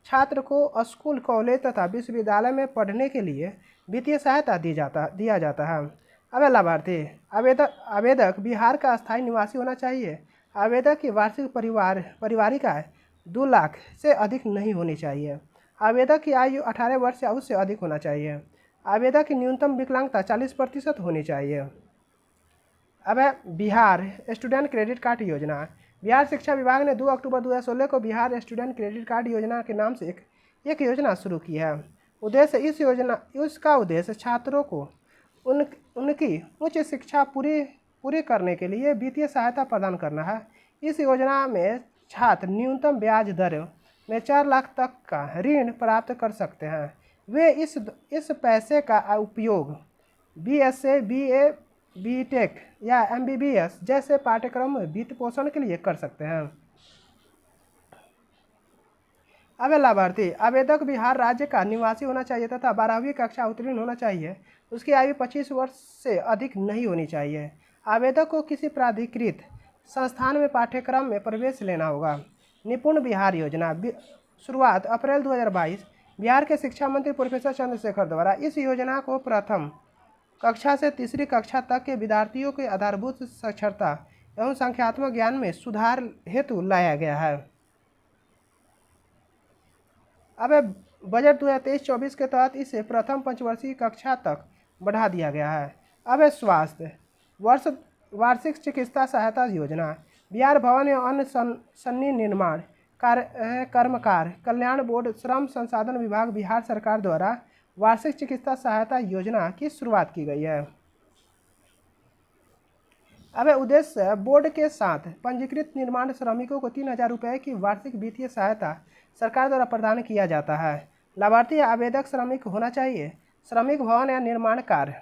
छात्र को स्कूल कॉलेज तथा विश्वविद्यालय में पढ़ने के लिए वित्तीय सहायता दिया जाता है। अब लाभार्थी आवेदक बिहार का अस्थायी निवासी होना चाहिए। आवेदक की वार्षिक पारिवारिक आय 2 लाख से अधिक नहीं होनी चाहिए। आवेदक की आयु 18 वर्ष या उससे अधिक होना चाहिए। आवेदक की न्यूनतम विकलांगता 40% होनी चाहिए। अब बिहार स्टूडेंट क्रेडिट कार्ड योजना। बिहार शिक्षा विभाग ने 2 अक्टूबर 2016 को बिहार स्टूडेंट क्रेडिट कार्ड योजना के नाम से एक योजना शुरू की है। उसका उद्देश्य छात्रों को उनकी उच्च शिक्षा पूरी करने के लिए वित्तीय सहायता प्रदान करना है। इस योजना में छात्र न्यूनतम ब्याज दर में 4 लाख तक का ऋण प्राप्त कर सकते हैं। वे इस पैसे का उपयोग BSc, BA, BTech या MBBS जैसे पाठ्यक्रम में वित्त पोषण के लिए कर सकते हैं। अब लाभार्थी आवेदक बिहार राज्य का निवासी होना चाहिए तथा 12वीं कक्षा उत्तीर्ण होना चाहिए। उसकी आयु 25 वर्ष से अधिक नहीं होनी चाहिए। आवेदक को किसी प्राधिकृत संस्थान में पाठ्यक्रम में प्रवेश लेना होगा। निपुण बिहार योजना शुरुआत अप्रैल 2022 बिहार के शिक्षा मंत्री प्रोफेसर चंद्रशेखर द्वारा इस योजना को प्रथम कक्षा से 3री कक्षा तक के विद्यार्थियों के आधारभूत साक्षरता एवं संख्यात्मक ज्ञान में सुधार हेतु लाया गया है। अब बजट 2023-24 के तहत इसे प्रथम पंचवर्षीय कक्षा तक बढ़ा दिया गया है। अब स्वास्थ्य वार्षिक चिकित्सा सहायता योजना। बिहार भवन एवं अन्य सन्नी निर्माण कर्मकार कल्याण बोर्ड श्रम संसाधन विभाग बिहार सरकार द्वारा वार्षिक चिकित्सा सहायता योजना की शुरुआत की गई है। अब उद्देश्य बोर्ड के साथ पंजीकृत निर्माण श्रमिकों को 3,000 रुपये की वार्षिक वित्तीय सहायता सरकार द्वारा प्रदान किया जाता है। लाभार्थी आवेदक श्रमिक होना चाहिए। श्रमिक भवन या निर्माण कार्य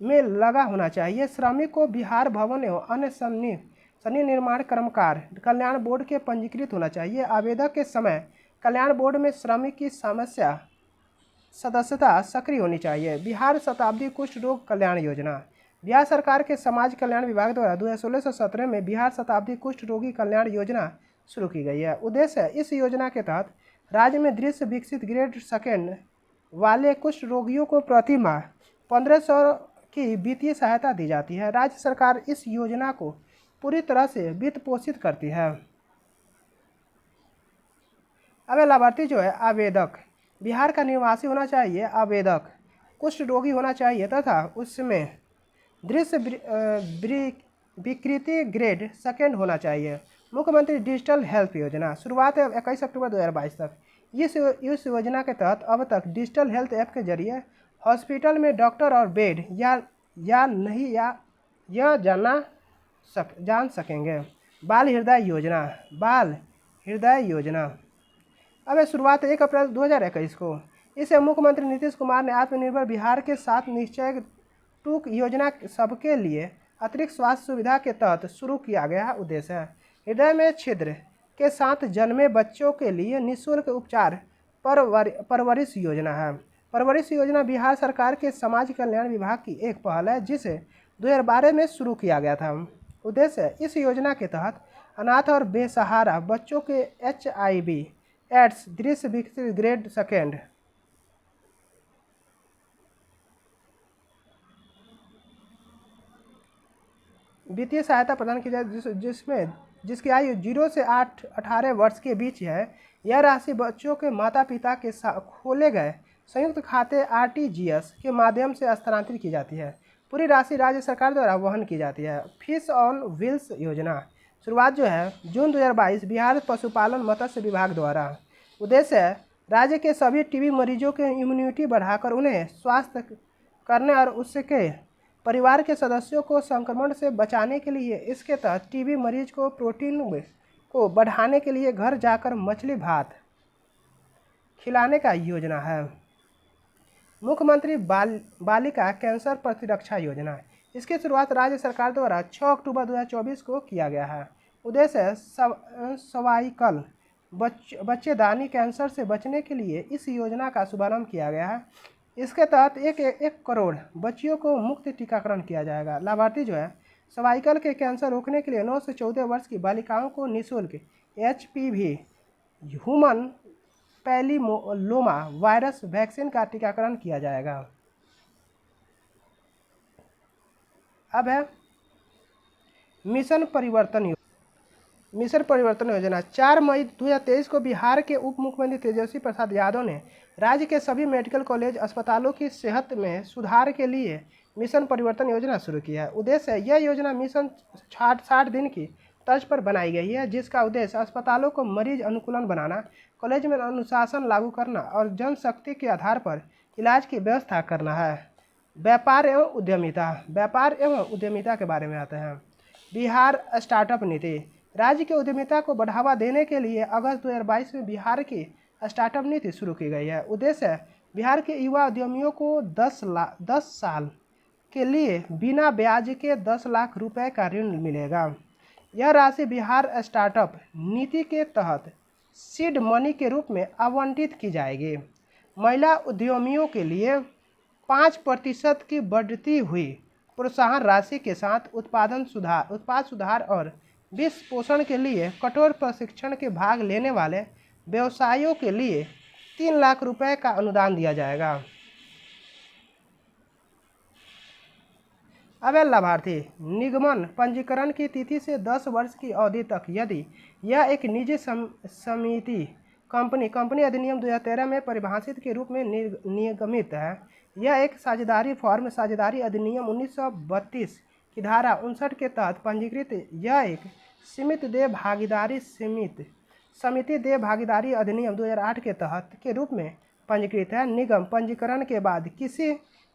में लगा होना चाहिए। श्रमिक को बिहार भवन एवं अन्य सन्नी सनी निर्माण कर्मकार कल्याण बोर्ड के पंजीकृत होना चाहिए। आवेदक के समय कल्याण बोर्ड में श्रमिक की समस्या सदस्यता सक्रिय होनी चाहिए। बिहार शताब्दी कुष्ठ रोग कल्याण योजना। बिहार सरकार के समाज कल्याण विभाग द्वारा 2016 से 17 में बिहार शताब्दी कुष्ठ रोगी कल्याण योजना शुरू की गई है। उद्देश्य इस योजना के तहत राज्य में दृष्टि विकसित ग्रेड सेकेंड वाले कुष्ठ रोगियों को प्रति माह 1500 की वित्तीय सहायता दी जाती है। राज्य सरकार इस योजना को पूरी तरह से वित्त पोषित करती है। अब लाभार्थी जो है आवेदक बिहार का निवासी होना चाहिए, आवेदक कुष्ठ रोगी होना चाहिए तथा उसमें दृश्य विकृति ग्रेड सेकेंड होना चाहिए। मुख्यमंत्री डिजिटल हेल्थ योजना शुरुआत है 21 अक्टूबर 2022 तक। इस योजना के तहत अब तक डिजिटल हेल्थ ऐप के जरिए हॉस्पिटल में डॉक्टर और बेड या नहीं यह जान सकेंगे। बाल हृदय योजना। बाल हृदय योजना अब शुरुआत 1 अप्रैल 2021 को। इसे मुख्यमंत्री नीतीश कुमार ने आत्मनिर्भर बिहार के साथ निश्चय टूक योजना सबके लिए अतिरिक्त स्वास्थ्य सुविधा के तहत शुरू किया गया उद्देश्य है। हृदय में छिद्र के साथ जन्मे बच्चों के लिए निःशुल्क उपचार परवरिश योजना है। परवरिश योजना बिहार सरकार के समाज कल्याण विभाग की एक पहल है जिसे 2012 में शुरू किया गया था। उद्देश्य इस योजना के तहत अनाथ और बेसहारा बच्चों के HIV एड्स दृश्य विकसित ग्रेड सेकेंड वित्तीय सहायता प्रदान की जाए जिसकी आयु 0 से 18 वर्ष के बीच है। यह राशि बच्चों के माता पिता के साथ खोले गए संयुक्त खाते RTGS के माध्यम से स्थानांतरित की जाती है। पूरी राशि राज्य सरकार द्वारा वहन की जाती है। फिश ऑन व्हील्स योजना शुरुआत जो है जून 2022 बिहार पशुपालन मत्स्य विभाग द्वारा। उद्देश्य है राज्य के सभी टीबी मरीजों के इम्यूनिटी बढ़ाकर उन्हें स्वस्थ करने और उसके परिवार के सदस्यों को संक्रमण से बचाने के लिए। इसके तहत टीबी मरीज को प्रोटीन को बढ़ाने के लिए घर जाकर मछली भात खिलाने का योजना है। मुख्यमंत्री बालिका कैंसर प्रतिरक्षा योजना। इसकी शुरुआत राज्य सरकार द्वारा 6 अक्टूबर 2024 को किया गया है। उद्देश्य सर्वाइकल बच्चेदानी कैंसर से बचने के लिए इस योजना का शुभारंभ किया गया है। इसके तहत एक करोड़ बच्चियों को मुफ्त टीकाकरण किया जाएगा। लाभार्थी जो है सर्वाइकल के कैंसर रोकने के लिए 9 से 14 वर्ष की बालिकाओं को निःशुल्क HPV human papilloma virus vaccine का टीकाकरण किया जाएगा। अब है मिशन परिवर्तन योजना। 4 मई 2023 को बिहार के उप मुख्यमंत्री तेजस्वी प्रसाद यादव ने राज्य के सभी मेडिकल कॉलेज अस्पतालों की सेहत में सुधार के लिए मिशन परिवर्तन योजना शुरू की है। उद्देश्य यह योजना मिशन 60 दिन की तर्ज पर बनाई गई है जिसका उद्देश्य अस्पतालों को मरीज अनुकूलन बनाना, कॉलेज में अनुशासन लागू करना और जनशक्ति के आधार पर इलाज की व्यवस्था करना है। व्यापार एवं उद्यमिता के बारे में आते हैं। बिहार स्टार्टअप नीति। राज्य के उद्यमिता को बढ़ावा देने के लिए अगस्त 2022 में बिहार की स्टार्टअप नीति शुरू की गई है। उद्देश्य बिहार के युवा उद्यमियों को 10 साल के लिए बिना ब्याज के 10 लाख रुपए का ऋण मिलेगा। यह राशि बिहार स्टार्टअप नीति के तहत सीड मनी के रूप में आवंटित की जाएगी। महिला उद्यमियों के लिए 5% की बढ़ती हुई प्रोत्साहन राशि के साथ उत्पाद सुधार और वित्त पोषण के लिए कठोर प्रशिक्षण के भाग लेने वाले व्यवसायों के लिए 3 लाख रुपए का अनुदान दिया जाएगा। अब लाभार्थी निगमन पंजीकरण की तिथि से 10 वर्ष की अवधि तक यदि यह एक निजी समिति कंपनी अधिनियम 2013 में परिभाषित के रूप में निगमित है। यह एक साझेदारी फॉर्म साझेदारी अधिनियम 1932 की धारा 59 के तहत पंजीकृत। यह एक सीमित देय भागीदारी समिति देय भागीदारी अधिनियम 2008 के तहत के रूप में पंजीकृत है। निगम पंजीकरण के बाद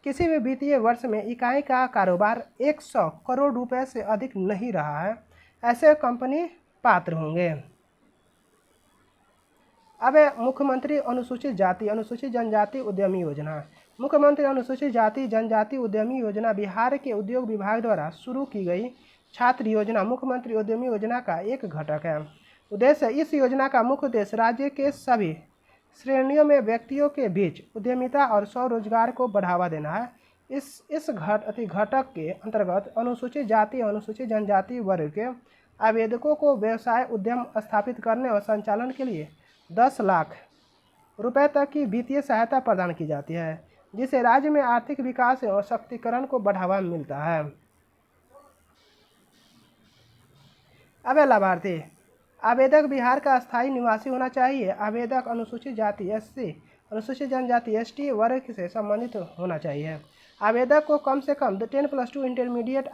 किसी भी वित्तीय वर्ष में इकाई का कारोबार 100 करोड़ रुपए से अधिक नहीं रहा है, ऐसे कंपनी पात्र होंगे। अब मुख्यमंत्री अनुसूचित जाति अनुसूचित जनजाति उद्यमी योजना। मुख्यमंत्री अनुसूचित जाति जनजाति उद्यमी योजना बिहार के उद्योग विभाग द्वारा शुरू की गई छात्र योजना मुख्यमंत्री उद्यमी योजना का एक घटक है। उद्देश्य, इस योजना का मुख्य उद्देश्य राज्य के सभी श्रेणियों में व्यक्तियों के बीच उद्यमिता और स्वरोजगार को बढ़ावा देना है। इस घटक के अंतर्गत अनुसूचित जाति और अनुसूचित जनजाति वर्ग के आवेदकों को व्यवसाय उद्यम स्थापित करने और संचालन के लिए 10 लाख रुपए तक की वित्तीय सहायता प्रदान की जाती है, जिससे राज्य में आर्थिक विकास और सशक्तिकरण को बढ़ावा मिलता है। अब लाभार्थी, आवेदक बिहार का स्थायी निवासी होना चाहिए। आवेदक अनुसूचित जाति SC, अनुसूचित जनजाति ST वर्ग से संबंधित होना चाहिए। आवेदक को कम से कम 10+2 इंटरमीडिएट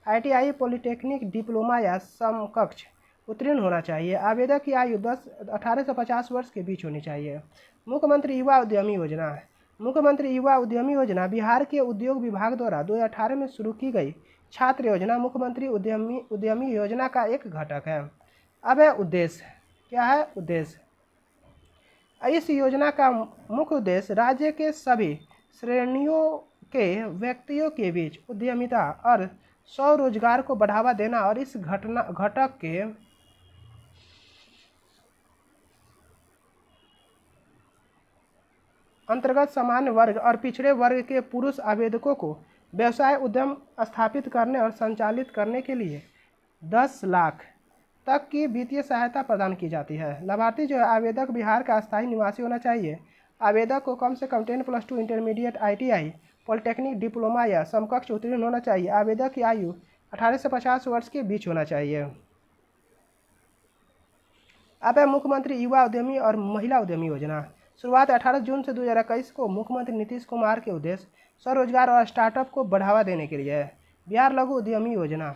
ITI पॉलिटेक्निक डिप्लोमा या समकक्ष उत्तीर्ण होना चाहिए। आवेदक की आयु 18 से 50 वर्ष के बीच होनी चाहिए। मुख्यमंत्री युवा उद्यमी योजना। मुख्यमंत्री युवा उद्यमी योजना बिहार के उद्योग विभाग द्वारा 2018 में शुरू की गई छात्र योजना मुख्यमंत्री उद्यमी योजना का एक घटक है। अब है उद्देश्य, क्या है उद्देश्य? इस योजना का मुख्य उद्देश्य राज्य के सभी श्रेणियों के व्यक्तियों के बीच उद्यमिता और स्वरोजगार को बढ़ावा देना और इस घटक के अंतर्गत सामान्य वर्ग और पिछड़े वर्ग के पुरुष आवेदकों को व्यवसाय उद्यम स्थापित करने और संचालित करने के लिए 10 लाख तक की वित्तीय सहायता प्रदान की जाती है। लाभार्थी जो है आवेदक बिहार का स्थायी निवासी होना चाहिए। आवेदक को कम से कम 10+2 इंटरमीडिएट ITI पॉलिटेक्निक डिप्लोमा या समकक्ष उत्तीर्ण होना चाहिए। आवेदक की आयु 18 से 50 वर्ष के बीच होना चाहिए। अब है मुख्यमंत्री युवा उद्यमी और महिला उद्यमी योजना। शुरुआत 18 जून से 2021 को मुख्यमंत्री नीतीश कुमार के उद्देश्य स्वरोजगार और स्टार्टअप को बढ़ावा देने के लिए है। बिहार लघु उद्यमी योजना।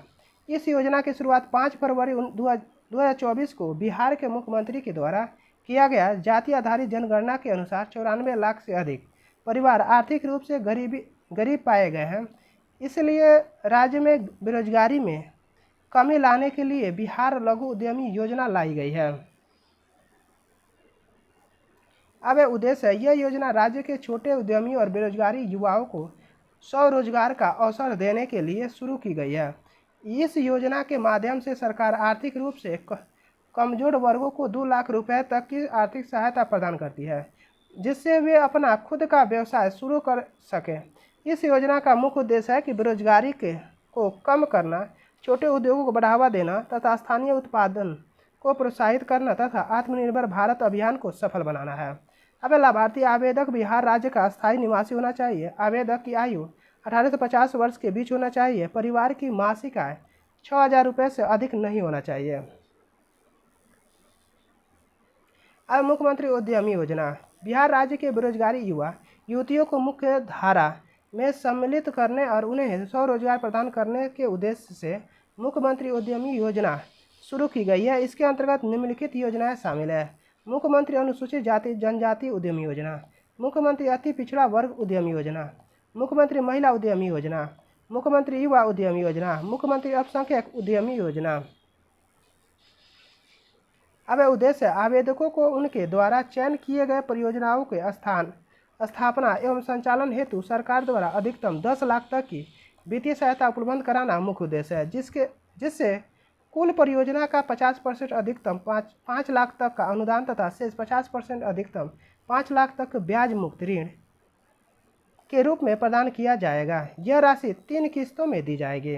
इस योजना की शुरुआत 5 फरवरी 2024 को बिहार के मुख्यमंत्री के द्वारा किया गया। जाति आधारित जनगणना के अनुसार 94 लाख से अधिक परिवार आर्थिक रूप से गरीब पाए गए हैं। इसलिए राज्य में बेरोजगारी में कमी लाने के लिए बिहार लघु उद्यमी योजना लाई गई है। अब उद्देश्य है, यह योजना राज्य के छोटे उद्यमी और बेरोजगारी युवाओं को स्वरोजगार का अवसर देने के लिए शुरू की गई है। इस योजना के माध्यम से सरकार आर्थिक रूप से कमजोर वर्गों को 2 लाख रुपए तक की आर्थिक सहायता प्रदान करती है, जिससे वे अपना खुद का व्यवसाय शुरू कर सकें। इस योजना का मुख्य उद्देश्य है कि बेरोजगारी को कम करना, छोटे उद्योगों को बढ़ावा देना तथा स्थानीय उत्पादन को प्रोत्साहित करना तथा आत्मनिर्भर भारत अभियान को सफल बनाना है। अब लाभार्थी आवेदक बिहार राज्य का स्थायी निवासी होना चाहिए। आवेदक की आयु 18 से 50 वर्ष के बीच होना चाहिए। परिवार की मासिक आय 6,000 रुपये से अधिक नहीं होना चाहिए। अब मुख्यमंत्री उद्यमी योजना। बिहार राज्य के बेरोजगारी युवा युवतियों को मुख्य धारा में सम्मिलित करने और उन्हें स्वरोजगार प्रदान करने के उद्देश्य से मुख्यमंत्री उद्यमी योजना शुरू की गई है। इसके अंतर्गत निम्नलिखित योजनाएं शामिल है। मुख्यमंत्री अनुसूचित जाति जनजाति उद्यमी योजना, मुख्यमंत्री अति पिछड़ा वर्ग उद्यमी योजना, मुख्यमंत्री महिला उद्यमी योजना, मुख्यमंत्री युवा उद्यमी योजना, मुख्यमंत्री अल्पसंख्यक उद्यमी योजना। अब उद्देश्य आवेदकों को उनके द्वारा चयन किए गए परियोजनाओं के स्थापना एवं संचालन हेतु सरकार द्वारा अधिकतम 10 लाख तक की वित्तीय सहायता उपलब्ध कराना मुख्य उद्देश्य है, जिससे कुल परियोजना का 50% अधिकतम 5 लाख तक का अनुदान तथा शेष 50% अधिकतम 5 लाख तक ब्याज मुक्त ऋण के रूप में प्रदान किया जाएगा। यह राशि 3 किस्तों में दी जाएगी।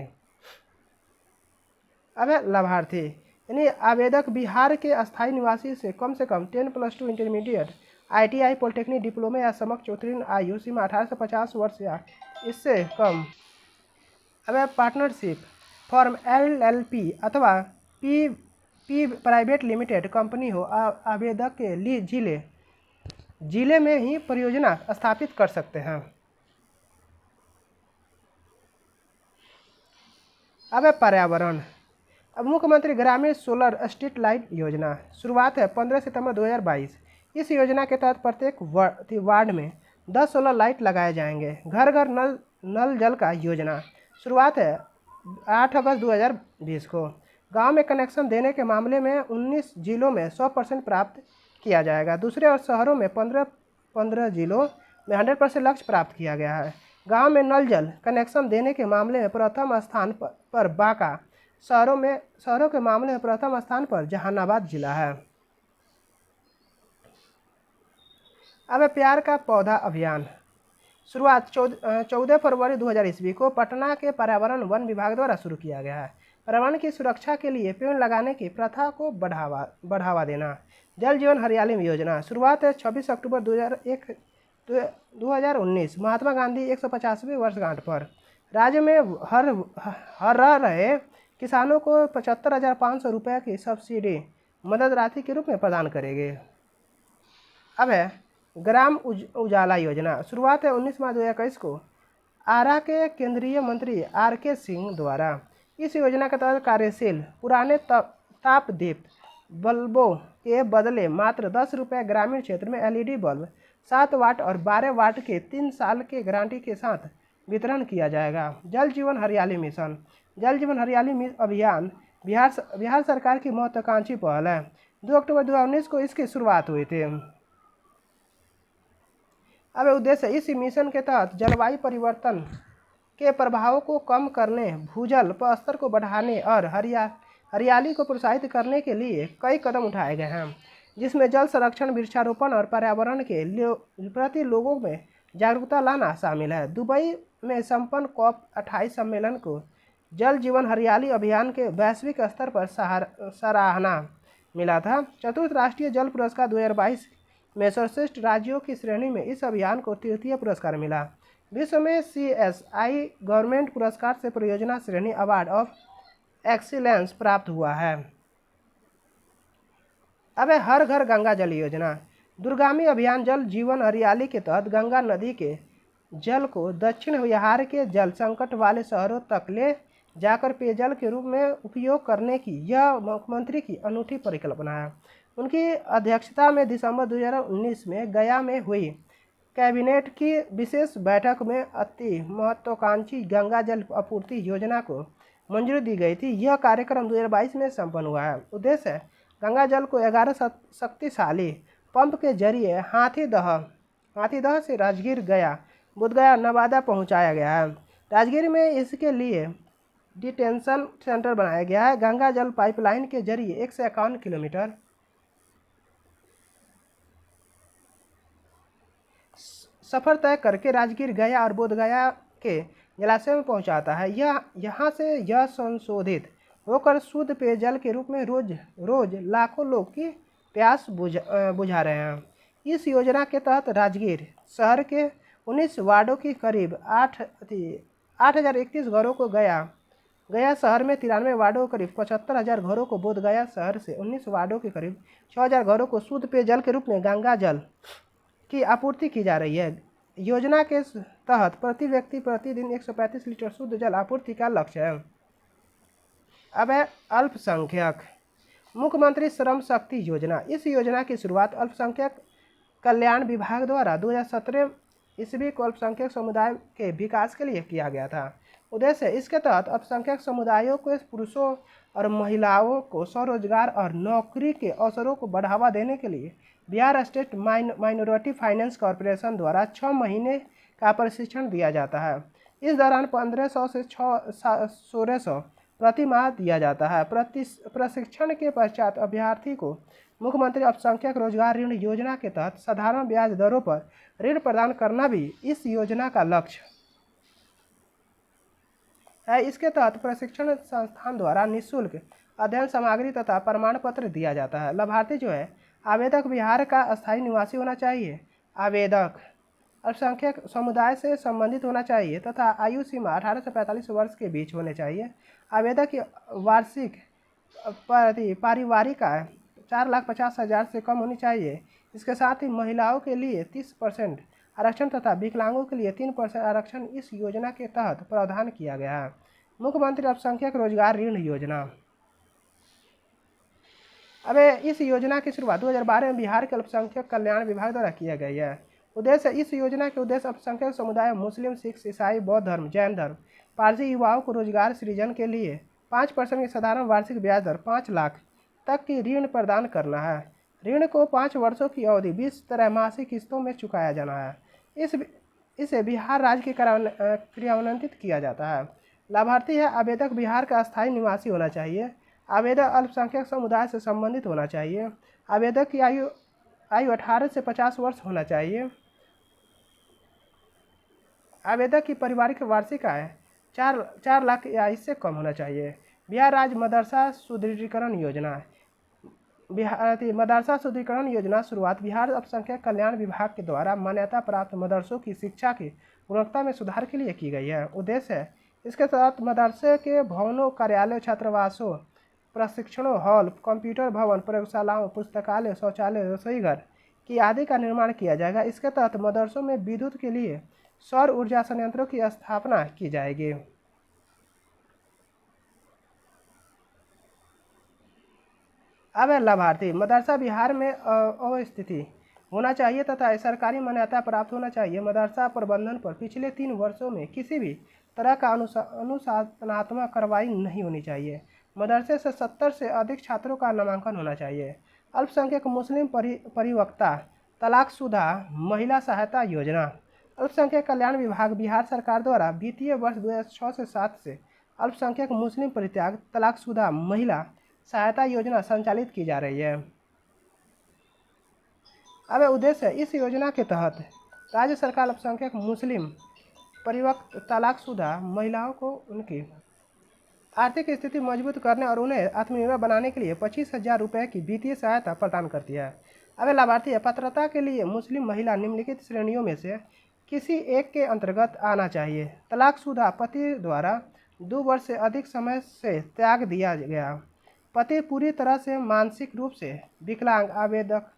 अब लाभार्थी यानी आवेदक बिहार के अस्थायी निवासी से कम 10+2 इंटरमीडिएट ITI पॉलिटेक्निक डिप्लोमा या समकक्ष उत्तीर्ण, आयु सीमा 18 से 50 वर्ष या इससे कम। अब पार्टनरशिप फॉर्म LLP अथवा P प्राइवेट लिमिटेड कंपनी हो, आवेदक के लिए जिले में ही परियोजना स्थापित कर सकते हैं। अब पर्यावरण। अब मुख्यमंत्री ग्रामीण सोलर स्ट्रीट लाइट योजना। शुरुआत है 15 सितंबर 2022। इस योजना के तहत प्रत्येक वार्ड में 10 सोलर लाइट लगाए जाएंगे। घर घर नल जल का योजना। शुरुआत है 8 अगस्त 2020 को। गांव में कनेक्शन देने के मामले में 19 जिलों में 100% प्राप्त किया जाएगा। दूसरे और शहरों में 15 जिलों में 100% लक्ष्य प्राप्त किया गया है। गांव में नल जल कनेक्शन देने के मामले में प्रथम स्थान पर बांका, शहरों के मामले में प्रथम स्थान पर जहानाबाद जिला है। अब प्यार का पौधा अभियान। शुरुआत 14 फरवरी 2000 ईस्वी को पटना के पर्यावरण वन विभाग द्वारा शुरू किया गया है। पर्यावरण की सुरक्षा के लिए पेड़ लगाने की प्रथा को बढ़ावा देना। जल जीवन हरियाली योजना। शुरुआत है 26 अक्टूबर 2019 महात्मा गांधी 150वीं वर्षगांठ पर। राज्य में हर रहे किसानों को 75,500 रुपये की सब्सिडी मदद राशि के रूप में प्रदान करेंगे। अब है ग्राम उजाला योजना। शुरुआत है 19 मार्च 2021 को आरा के केंद्रीय मंत्री RK सिंह द्वारा। इस योजना के तहत कार्यशील पुराने तापदीप बल्बों के बदले मात्र 10 रुपये ग्रामीण क्षेत्र में LED बल्ब 7 वाट और 12 वाट के 3 साल के गारंटी के साथ वितरण किया जाएगा। जल जीवन हरियाली मिशन। जल जीवन हरियाली अभियान बिहार सरकार की महत्वाकांक्षी पहल है। 2 अक्टूबर 2019 को इसकी शुरुआत हुई थी। अब उद्देश्य इस मिशन के तहत जलवायु परिवर्तन के प्रभावों को कम करने, भूजल स्तर को बढ़ाने और हरियाली को प्रोत्साहित करने के लिए कई कदम उठाए गए हैं, जिसमें जल संरक्षण, वृक्षारोपण और पर्यावरण के प्रति लोगों में जागरूकता लाना शामिल है। दुबई में संपन्न COP28 सम्मेलन को जल जीवन हरियाली अभियान के वैश्विक स्तर पर सराहना मिला था। चतुर्थ राष्ट्रीय जल पुरस्कार 2022 में सर्वश्रेष्ठ राज्यों की श्रेणी में इस अभियान को तृतीय पुरस्कार मिला। विश्व में CSI गवर्नमेंट पुरस्कार से परियोजना श्रेणी अवार्ड ऑफ एक्सीलेंस प्राप्त हुआ है। अब हर घर गंगा जल योजना। दूरगामी अभियान जल जीवन हरियाली के तहत गंगा नदी के जल को दक्षिण बिहार के जल संकट वाले शहरों तक ले जाकर पेयजल के रूप में उपयोग करने की यह मुख्यमंत्री की अनूठी परिकल्पना है। उनकी अध्यक्षता में दिसंबर 2019 में गया में हुई कैबिनेट की विशेष बैठक में अति महत्वाकांक्षी गंगा जल आपूर्ति योजना को मंजूरी दी गई थी। यह कार्यक्रम 2022 में संपन्न हुआ है। उद्देश्य है गंगा जल को 11 शक्तिशाली पंप के जरिए हाथीदह से राजगीर, गया, बोधगया, नवादा पहुंचाया गया है। राजगीर में इसके लिए डिटेंशन सेंटर बनाया गया है। गंगा जल पाइपलाइन के जरिए 151 किलोमीटर सफ़र तय करके राजगीर, गया और बोधगया के जलाशय में पहुंचाता है। यहाँ से यह संशोधित होकर शुद्ध पेयजल के रूप में रोज लाखों लोग की प्यास बुझा रहे हैं। इस योजना के तहत राजगीर शहर के 19 वार्डों की करीब 8,031 घरों को, गया शहर में 93 वार्डों को करीब 75,000 घरों को, बोधगया शहर से 19 वार्डों के करीब 6,000 घरों को शुद्ध पेयजल के रूप में गंगा जल की आपूर्ति की जा रही है। योजना के तहत प्रति व्यक्ति प्रतिदिन 135 लीटर शुद्ध जल आपूर्ति का लक्ष्य है। अब है अल्पसंख्यक मुख्यमंत्री श्रम शक्ति योजना। इस योजना की शुरुआत अल्पसंख्यक कल्याण विभाग द्वारा 2017 ईस्वी को अल्पसंख्यक समुदाय के विकास के लिए किया गया था। उद्देश्य इसके तहत अल्पसंख्यक समुदायों को, पुरुषों और महिलाओं को स्वरोजगार और नौकरी के अवसरों को बढ़ावा देने के लिए Bihar state minority finance corporation द्वारा 6 महीने का प्रशिक्षण दिया जाता है। इस दौरान 1500 से 1600 प्रति माह दिया जाता है। प्रशिक्षण के पश्चात अभ्यर्थी को मुख्यमंत्री अल्पसंख्यक रोजगार ऋण योजना के तहत साधारण ब्याज दरों पर ऋण प्रदान करना भी इस योजना का लक्ष्य है। इसके तहत प्रशिक्षण संस्थान द्वारा निःशुल्क अध्ययन सामग्री तथा प्रमाण पत्र दिया जाता है। लाभार्थी जो है आवेदक बिहार का अस्थायी निवासी होना चाहिए। आवेदक अल्पसंख्यक समुदाय से संबंधित होना चाहिए तथा आयु सीमा 18 से 45 वर्ष के बीच होने चाहिए। आवेदक की वार्षिक पारिवारिक आय 4,50,000 से कम होनी चाहिए। इसके साथ ही महिलाओं के लिए 30% आरक्षण तथा विकलांगों के लिए 3% आरक्षण इस योजना के तहत प्रावधान किया गया है। मुख्यमंत्री अल्पसंख्यक रोजगार ऋण योजना। अब इस योजना की शुरुआत 2012 में बिहार के अल्पसंख्यक कल्याण विभाग द्वारा किया गया है। उद्देश्य इस योजना के उद्देश्य अल्पसंख्यक समुदाय मुस्लिम, सिख, ईसाई, बौद्ध धर्म, जैन धर्म, पारसी युवाओं को रोजगार सृजन के लिए 5% की साधारण वार्षिक ब्याज दर 5 लाख तक की ऋण प्रदान करना है। ऋण को 5 वर्षों की अवधि 20 त्रैमासिक किस्तों में चुकाया जाना है। इसे बिहार राज्य के क्रियान्वित किया जाता है। लाभार्थी है आवेदक बिहार का अस्थायी निवासी होना चाहिए। आवेदक अल्पसंख्यक समुदाय से संबंधित होना चाहिए। आवेदक की आयु 18 से 50 वर्ष होना चाहिए। आवेदक की पारिवारिक वार्षिक आय 4 लाख या इससे कम होना चाहिए। बिहार राज्य मदरसा सुदृढ़ीकरण योजना। मदरसा सुदृढ़ीकरण योजना शुरुआत बिहार अल्पसंख्यक कल्याण विभाग के द्वारा मान्यता प्राप्त मदरसों की शिक्षा की गुणवत्ता में सुधार के लिए की गई है। उद्देश्य है इसके तहत मदरसे के भवनों, कार्यालय, छात्रावासों, प्रशिक्षणों हॉल, कंप्यूटर भवन, प्रयोगशालाओं, पुस्तकालय, शौचालय, रसोई घर की आदि का निर्माण किया जाएगा। इसके तहत मदरसों में विद्युत के लिए सौर ऊर्जा संयंत्रों की स्थापना की जाएगी। अब है लाभार्थी। मदरसा बिहार में अवस्थिति होना चाहिए तथा सरकारी मान्यता प्राप्त होना चाहिए। मदरसा प्रबंधन पर पिछले 3 वर्षों में किसी भी तरह का अनुशासनात्मक कार्रवाई नहीं होनी चाहिए। मदरसे से 70 से अधिक छात्रों का नामांकन होना चाहिए। अल्पसंख्यक मुस्लिम परिवक्ता तलाकशुदा महिला सहायता योजना। अल्पसंख्यक कल्याण विभाग बिहार सरकार द्वारा वित्तीय वर्ष 2006 से 7 से अल्पसंख्यक मुस्लिम परित्याग तलाकशुदा महिला सहायता योजना संचालित की जा रही है। अब उद्देश्य इस योजना के तहत राज्य सरकार अल्पसंख्यक मुस्लिम परिवक्त तलाकशुदा महिलाओं को उनकी आर्थिक स्थिति मजबूत करने और उन्हें आत्मनिर्भर बनाने के लिए 25,000 रुपये की वित्तीय सहायता प्रदान करती है। अब लाभार्थी है पात्रता के लिए मुस्लिम महिला निम्नलिखित श्रेणियों में से किसी एक के अंतर्गत आना चाहिए। तलाकशुदा पति द्वारा 2 वर्ष से अधिक समय से त्याग दिया गया। पति पूरी तरह से मानसिक रूप से विकलांग। आवेदक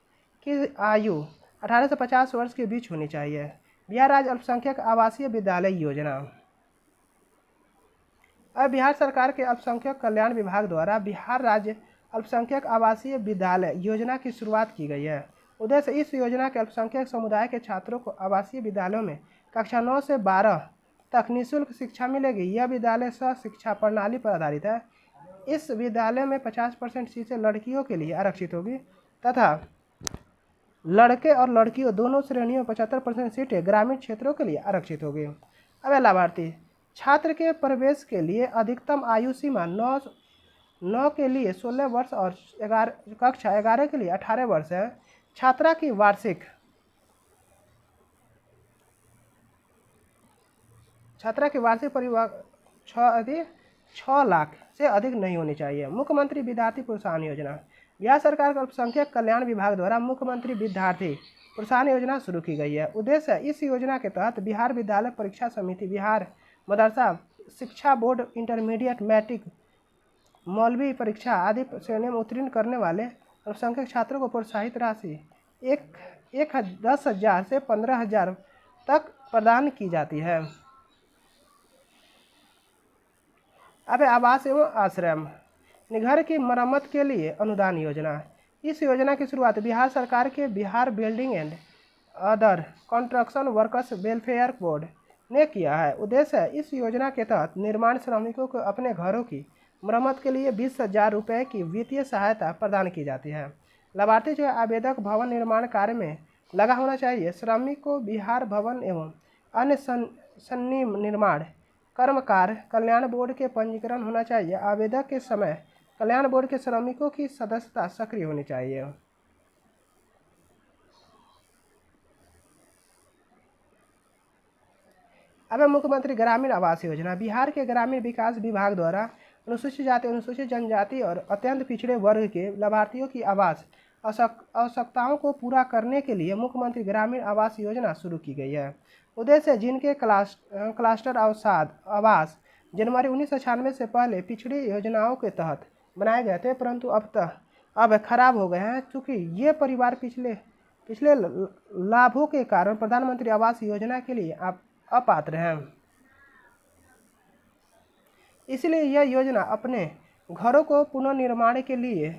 की आयु 18 से 50 वर्ष के बीच होनी चाहिए। बिहार राज्य अल्पसंख्यक आवासीय विद्यालय योजना। अब बिहार सरकार के अल्पसंख्यक कल्याण विभाग द्वारा बिहार राज्य अल्पसंख्यक आवासीय विद्यालय योजना की शुरुआत की गई है। उद्देश्य इस योजना के अल्पसंख्यक समुदाय के छात्रों को आवासीय विद्यालयों में कक्षा 9 से 12 तक निःशुल्क शिक्षा मिलेगी। यह विद्यालय सह शिक्षा प्रणाली पर आधारित है। इस विद्यालय में 50% सीटें लड़कियों के लिए आरक्षित होगी तथा लड़के और लड़कियों दोनों श्रेणियों 75% सीटें ग्रामीण क्षेत्रों के लिए आरक्षित होगी। अब लाभार्थी छात्र के प्रवेश के लिए अधिकतम आयु सीमा 9 के लिए 16 वर्ष और कक्षा 11 के लिए 18 वर्ष है। छात्रा की वार्षिक 6 लाख से अधिक नहीं होनी चाहिए। मुख्यमंत्री विद्यार्थी प्रोत्साहन योजना। बिहार सरकार के अल्पसंख्यक कल्याण विभाग द्वारा मुख्यमंत्री विद्यार्थी प्रोत्साहन योजना शुरू की गई है। उद्देश्य इस योजना के तहत बिहार विद्यालय परीक्षा समिति, बिहार मदरसा शिक्षा बोर्ड, इंटरमीडिएट, मैट्रिक, मौलवी परीक्षा आदि श्रेणियों में उत्तीर्ण करने वाले अल्पसंख्यक छात्रों को प्रोत्साहित राशि 10,000 से 15,000 तक प्रदान की जाती है। अब आवास एवं आश्रम। घर की मरम्मत के लिए अनुदान योजना। इस योजना की शुरुआत बिहार सरकार के Bihar building and other construction workers welfare board ने किया है। उद्देश्य इस योजना के तहत निर्माण श्रमिकों को अपने घरों की मरम्मत के लिए 20,000 रुपये की वित्तीय सहायता प्रदान की जाती है। लाभार्थी जो आवेदक भवन निर्माण कार्य में लगा होना चाहिए। श्रमिक को बिहार भवन एवं अन्य निर्माण कर्मकार कल्याण बोर्ड के पंजीकरण होना चाहिए। आवेदक के समय कल्याण बोर्ड के श्रमिकों की सदस्यता सक्रिय होनी चाहिए। अब मुख्यमंत्री ग्रामीण आवास योजना। बिहार के ग्रामीण विकास विभाग द्वारा अनुसूचित जाति, अनुसूचित जनजाति और अत्यंत पिछड़े वर्ग के लाभार्थियों की आवास आवश्यकताओं को पूरा करने के लिए मुख्यमंत्री ग्रामीण आवास योजना शुरू की गई है। उद्देश्य जिनके क्लस्टर आवास जनवरी 1996 से पहले पिछड़ी योजनाओं के तहत बनाए गए थे परंतु अब खराब हो गए हैं, चूँकि ये परिवार पिछले लाभों के कारण प्रधानमंत्री आवास योजना के लिए अपात्र हैं। इसलिए यह योजना अपने घरों को पुनर्निर्माण के लिए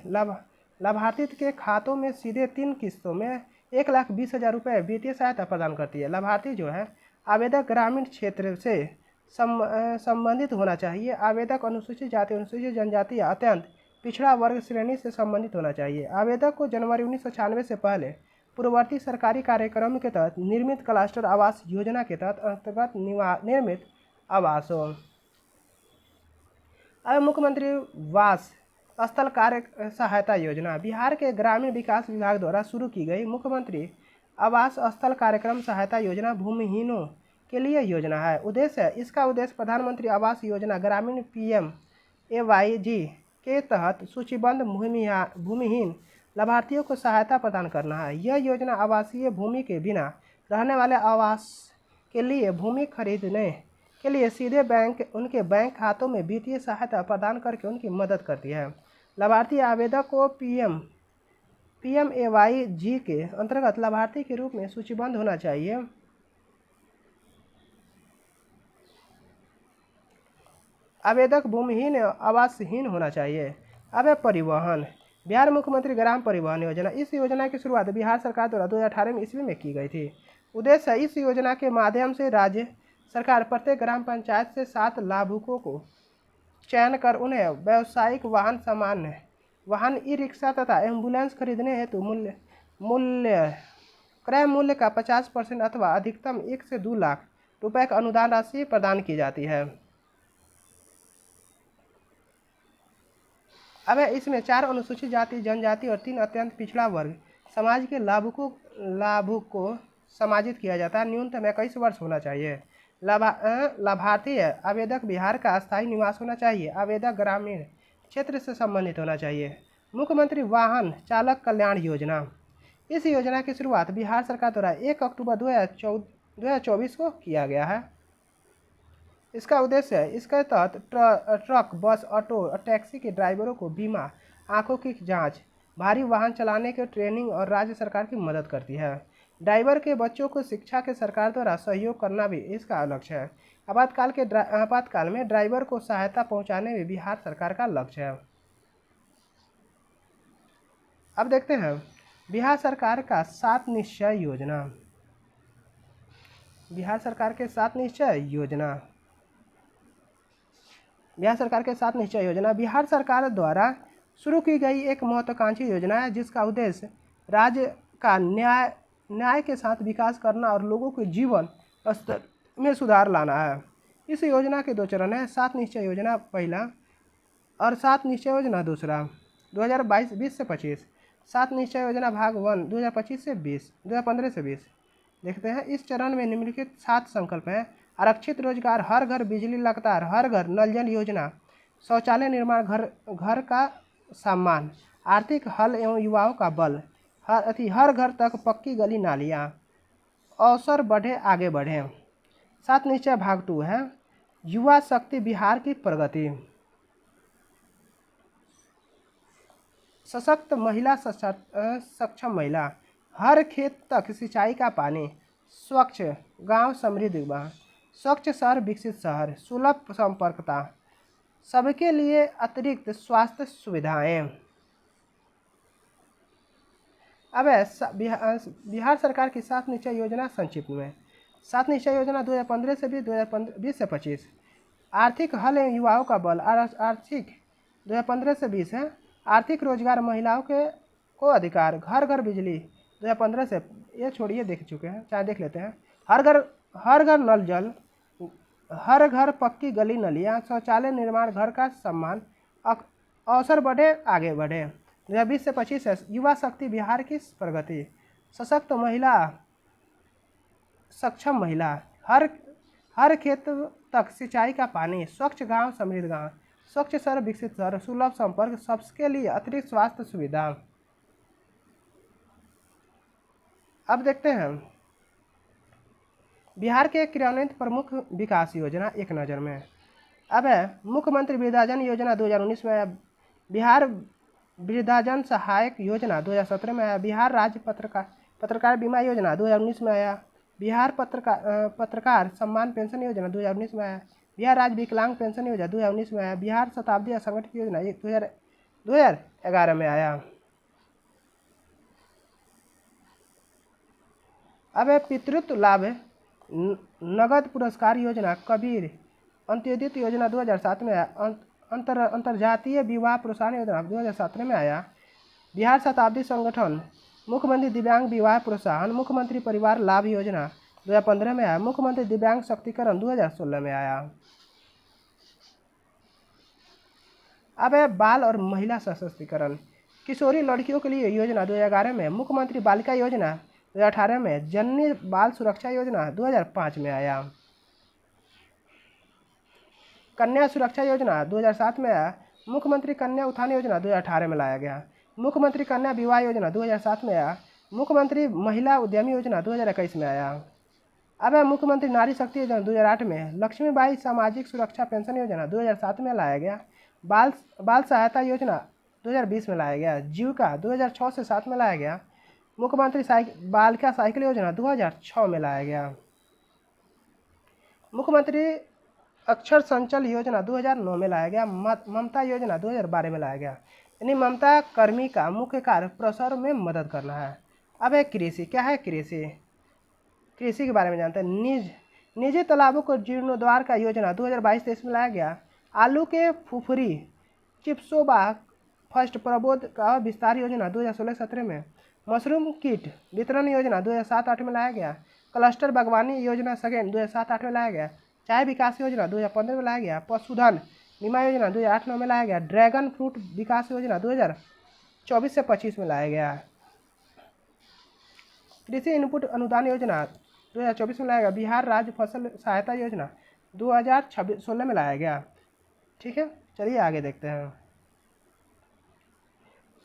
लाभार्थी के खातों में सीधे 3 किस्तों में 1,20,000 रुपये वित्तीय सहायता प्रदान करती है। लाभार्थी जो है आवेदक ग्रामीण क्षेत्र से संबंधित होना चाहिए। आवेदक अनुसूचित जाति, अनुसूचित जनजाति या अत्यंत पिछड़ा वर्ग श्रेणी से संबंधित होना चाहिए। आवेदक को जनवरी 1996 से पहले पूर्ववर्ती सरकारी कार्यक्रम के तहत निर्मित क्लस्टर आवास योजना के तहत अंतर्गत निर्मित आवासों। अब मुख्यमंत्री आवास स्थल कार्य सहायता योजना बिहार के ग्रामीण विकास विभाग द्वारा शुरू की गई मुख्यमंत्री आवास स्थल कार्यक्रम सहायता योजना भूमिहीनों के लिए योजना है। इसका उद्देश्य प्रधानमंत्री आवास योजना ग्रामीण PMAY के तहत सूचीबद्ध भूमिहीन लाभार्थियों को सहायता प्रदान करना है। यह योजना आवासीय भूमि के बिना रहने वाले आवास के लिए भूमि खरीदने के लिए सीधे उनके बैंक खातों में वित्तीय सहायता प्रदान करके उनकी मदद करती है। लाभार्थी आवेदक को PMAY के अंतर्गत लाभार्थी के रूप में सूचीबद्ध होना चाहिए। आवेदक भूमिहीन आवासहीन होना चाहिए। अब है परिवहन। बिहार मुख्यमंत्री ग्राम परिवहन योजना। इस योजना की शुरुआत बिहार सरकार द्वारा 2018 ईस्वी में की गई थी। उद्देश्य इस योजना के माध्यम से राज्य सरकार प्रत्येक ग्राम पंचायत से 7 लाभुकों को चयन कर उन्हें व्यावसायिक वाहन, सामान्य वाहन, ई-रिक्शा तथा एम्बुलेंस खरीदने हेतु क्रय मूल्य का 50% अथवा अधिकतम 1 से 2 लाख रुपए का अनुदान राशि प्रदान की जाती है। अब इसमें 4 अनुसूचित जाति जनजाति और 3 अत्यंत पिछड़ा वर्ग समाज के लाभुक को समाजित किया जाता है। न्यूनतम 21 वर्ष होना चाहिए। लाभार्थी आवेदक बिहार का अस्थायी निवास होना चाहिए। आवेदक ग्रामीण क्षेत्र से संबंधित होना चाहिए। मुख्यमंत्री वाहन चालक कल्याण योजना। इस योजना की शुरुआत बिहार सरकार द्वारा 1 अक्टूबर 2024 को किया गया है। इसका उद्देश्य है इसके तहत ट्रक, बस, ऑटो और टैक्सी के ड्राइवरों को बीमा, आंखों की जांच, भारी वाहन चलाने के ट्रेनिंग और राज्य सरकार की मदद करती है। ड्राइवर के बच्चों को शिक्षा के सरकार द्वारा सहयोग करना भी इसका लक्ष्य है। आपातकाल में ड्राइवर को सहायता पहुंचाने में बिहार सरकार का लक्ष्य है। अब देखते हैं बिहार सरकार का 7 निश्चय योजना। बिहार सरकार के 7 निश्चय योजना। बिहार सरकार के 7 निश्चय योजना बिहार सरकार द्वारा शुरू की गई एक महत्वाकांक्षी योजना है जिसका उद्देश्य राज्य का न्याय के साथ विकास करना और लोगों के जीवन स्तर में सुधार लाना है। इस योजना के 2 चरण हैं, 7 निश्चय योजना पहला और 7 निश्चय योजना दूसरा। 2020 से 25 7 निश्चय योजना भाग 1 2015 से 20। देखते हैं इस चरण में निम्नलिखित 7 संकल्प हैं। आरक्षित रोजगार, हर घर बिजली लगातार, हर घर नल जल योजना, शौचालय निर्माण, घर का सम्मान, आर्थिक हल एवं युवाओं का बल, हर घर तक पक्की गली नालियाँ, अवसर बढ़े आगे बढ़े। 7 निश्चय भाग 2 है युवा शक्ति बिहार की प्रगति। सशक्त महिला, सक्षम महिला, हर खेत तक सिंचाई का पानी, स्वच्छ गांव समृद्ध गांव, स्वच्छ शहर विकसित शहर, सुलभ संपर्कता, सबके लिए अतिरिक्त स्वास्थ्य सुविधाएं। अब बिहार सरकार की 7 निश्चय योजना संक्षिप्त में। 7 निश्चय योजना 2015 से 2020 से 25। आर्थिक हल एवं युवाओं का बल, आर्थिक 2015 से 20 है। आर्थिक रोजगार, महिलाओं को अधिकार, घर घर बिजली 2015 से, ये छोड़िए देख चुके हैं, चाहे देख लेते हैं। हर घर नल जल, हर घर पक्की गली नलियाँ, शौचालय निर्माण, घर का सम्मान, अवसर बढ़े आगे बढ़े। 2020 से 25 है युवा शक्ति बिहार की प्रगति। सशक्त महिला, सक्षम महिला, हर खेत तक सिंचाई का पानी, स्वच्छ गांव समृद्ध गांव, स्वच्छ शहर विकसित शहर, सुलभ संपर्क, सबके लिए अतिरिक्त स्वास्थ्य सुविधा। अब देखते हैं बिहार के क्रियान्वित प्रमुख विकास योजना एक नज़र में। अब है मुख्यमंत्री वृद्धाजन योजना 2019 में आया, बिहार वृद्धाजन सहायक योजना 2017 में आया, बिहार राज्य पत्रकार बीमा योजना 2019 में आया, बिहार पत्रकार सम्मान पेंशन योजना 2019 में आया, बिहार राज्य विकलांग पेंशन योजना 2019 में आया, बिहार शताब्दी असंगठित योजना 2011 में आया। अब है पितृत्व लाभ नगद पुरस्कार योजना, कबीर अंत्योदय योजना 2007 में आया, अंतर्जातीय विवाह प्रोत्साहन योजना 2017 में आया, बिहार शताब्दी संगठन मुख्यमंत्री दिव्यांग विवाह प्रोत्साहन, मुख्यमंत्री परिवार लाभ योजना 2015 में आया। मुख्यमंत्री दिव्यांग सशक्तिकरण 2016 में आया। अब है बाल और महिला सशक्तिकरण। किशोरी लड़कियों के लिए योजना 2011 में। मुख्यमंत्री बालिका योजना 2018 में। जननी बाल सुरक्षा योजना 2005 में आया। कन्या सुरक्षा योजना 2007 में आया। मुख्यमंत्री कन्या उत्थान योजना 2018 में लाया गया। मुख्यमंत्री कन्या विवाह योजना 2007 में आया। मुख्यमंत्री महिला उद्यमी योजना 2021 में आया। अब है मुख्यमंत्री नारी शक्ति योजना 2008 में। लक्ष्मीबाई सामाजिक सुरक्षा पेंशन योजना 2007 में लाया गया। बाल सहायता योजना 2020 में लाया गया। जीविका 2006 से 7 में लाया गया। मुख्यमंत्री बालिका साइकिल योजना 2006 में लाया गया। मुख्यमंत्री अक्षर संचल योजना 2009 में लाया गया। ममता योजना 2012 में लाया गया। यानी ममता कर्मी का मुख्य कार्य प्रसार में मदद करना है। अब है कृषि। क्या है कृषि? कृषि के बारे में जानते हैं। निजी तालाबों को जीर्णोद्धार का योजना 2022-23 में लाया गया। आलू के फुफरी चिप्सोबा फर्स्ट प्रबोध का विस्तार योजना 2016-17 में। मशरूम किट वितरण योजना 2007-8 में लाया गया। क्लस्टर बागवानी योजना सेकेंड 2007-8 में लाया गया। चाय विकास योजना 2015 में लाया गया। पशुधन बीमा योजना 2008-9 में लाया गया। ड्रैगन फ्रूट विकास योजना 2024 से 25 में लाया गया। कृषि इनपुट अनुदान योजना 2024 में लाया गया। बिहार राज्य फसल सहायता योजना 2016 में लाया गया। ठीक है, चलिए आगे देखते हैं।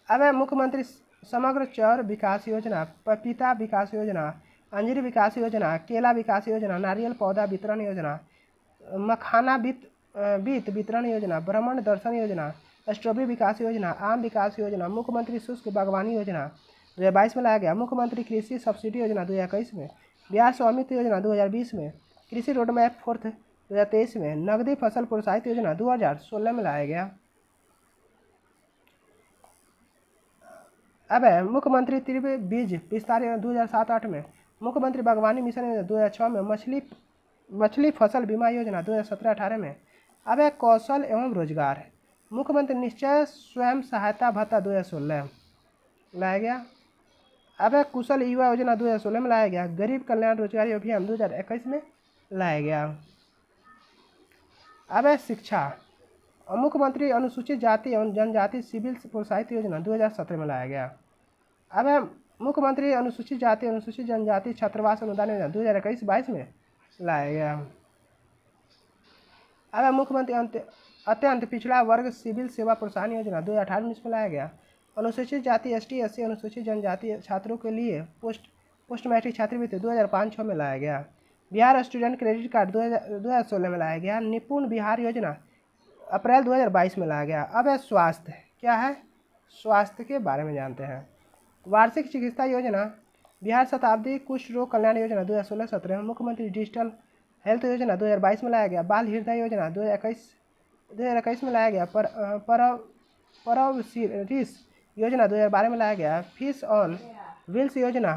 अब है मुख्यमंत्री समग्र चर विकास योजना, पपीता विकास योजना, अंजीर विकास योजना, केला विकास योजना, नारियल पौधा वितरण योजना, मखाना बीत वितरण योजना, ब्राह्मण दर्शन योजना, स्ट्रॉबेरी विकास योजना, आम विकास योजना, मुख्यमंत्री शुष्क बागवानी योजना 2022 में लाया गया। मुख्यमंत्री कृषि सब्सिडी योजना 2021 में। बिहार स्वामित्व योजना 2020 में। कृषि रोड मैप 4 2023 में। नगदी फसल प्रोत्साहित योजना 2016 में लाया गया। अब है मुख्यमंत्री तीव्र बीज विस्तार योजना 2007-8 में। मुख्यमंत्री बागवानी मिशन योजना 2006 में। मछली फसल बीमा योजना 2017-18 में। अब है कौशल एवं रोजगार। मुख्यमंत्री निश्चय स्वयं सहायता भत्ता 2016 लाया गया। अब है कुशल युवा योजना 2016 में लाया गया। गरीब कल्याण रोजगार अभियान 2021 में लाया गया। अब है शिक्षा। मुख्यमंत्री अनुसूचित जाति एवं जनजाति सिविल प्रोत्साहित योजना 2017 में लाया गया। अब है मुख्यमंत्री अनुसूचित जाति अनुसूचित जनजाति छात्रावास अनुदान योजना 2021-22 में लाया गया। अब है मुख्यमंत्री अत्यंत पिछड़ा वर्ग सिविल सेवा प्रोत्साहन योजना 2018-19 में लाया गया। अनुसूचित जाति ST SC अनुसूचित जनजाति छात्रों के लिए पोस्ट मैट्रिक छात्रवृत्ति 2005-06 में लाया गया। बिहार स्टूडेंट क्रेडिट कार्ड 2016 में लाया गया। निपुण बिहार योजना अप्रैल 2022 में लाया गया। अब है स्वास्थ्य। क्या है? स्वास्थ्य के बारे में जानते हैं। वार्षिक चिकित्सा योजना बिहार शताब्दी कुष्ठ रोग कल्याण योजना 2016-17। मुख्यमंत्री डिजिटल हेल्थ योजना 2022 में लाया गया। बाल हृदय योजना 2021 में लाया गया। परवरिश योजना 2012 में लाया गया। फिश ऑन व्हील्स योजना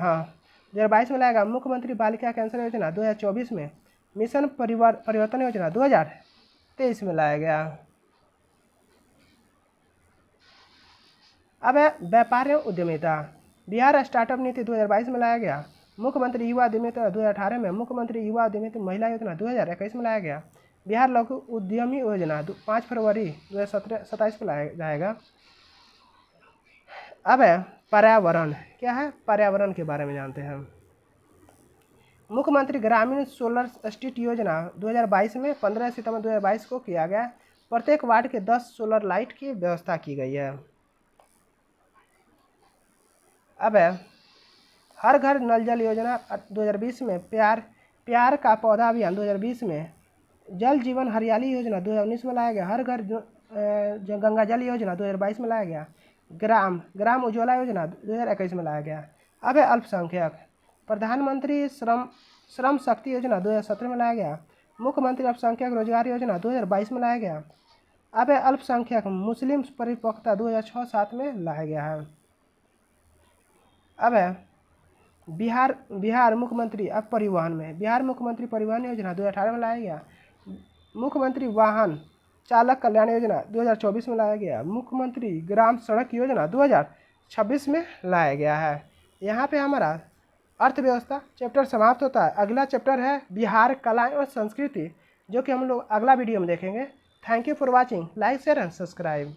2022 में लाया गया। मुख्यमंत्री बालिका कैंसर योजना 2024 में। मिशन परिवर्तन योजना 2023 में लाया गया। अब है व्यापार एवं उद्यमिता। बिहार स्टार्टअप नीति 2022 में लाया गया। मुख्यमंत्री युवा उद्यमिता 2018 में। मुख्यमंत्री युवा उद्यमिता महिला योजना 2021 में लाया गया। बिहार लघु उद्यमी योजना 5 फरवरी 2027 को लाया जाएगा। अब है पर्यावरण। क्या है? पर्यावरण के बारे में जानते हैं। मुख्यमंत्री ग्रामीण सोलर स्ट्रीट योजना 2022 में 15 सितंबर 2022 को किया गया। प्रत्येक वार्ड के 10 सोलर लाइट की व्यवस्था की गई है। अब है हर घर नल जल योजना 2020 में। प्यार का पौधा अभियान 2020 में। जल जीवन हरियाली योजना 2019 में लाया गया। हर घर गंगा जल योजना 2022 में लाया गया। ग्राम उज्ज्वला योजना 2021 में लाया गया। अब है अल्पसंख्यक। प्रधानमंत्री श्रम शक्ति योजना 2017 में लाया गया। मुख्यमंत्री अल्पसंख्यक रोजगार योजना 2022 में लाया गया। अब है अल्पसंख्यक मुस्लिम परिपक्वता 2006-07 में लाया गया है। अब है बिहार मुख्यमंत्री अब परिवहन में। बिहार मुख्यमंत्री परिवहन योजना 2018 में लाया गया। मुख्यमंत्री वाहन चालक कल्याण योजना 2024 में लाया गया। मुख्यमंत्री ग्राम सड़क योजना 2026 में लाया गया है। यहाँ पे हमारा अर्थव्यवस्था चैप्टर समाप्त होता है। अगला चैप्टर है बिहार कला और संस्कृति, जो कि हम लोग अगला वीडियो में देखेंगे। Thank you for watching. Like share and subscribe.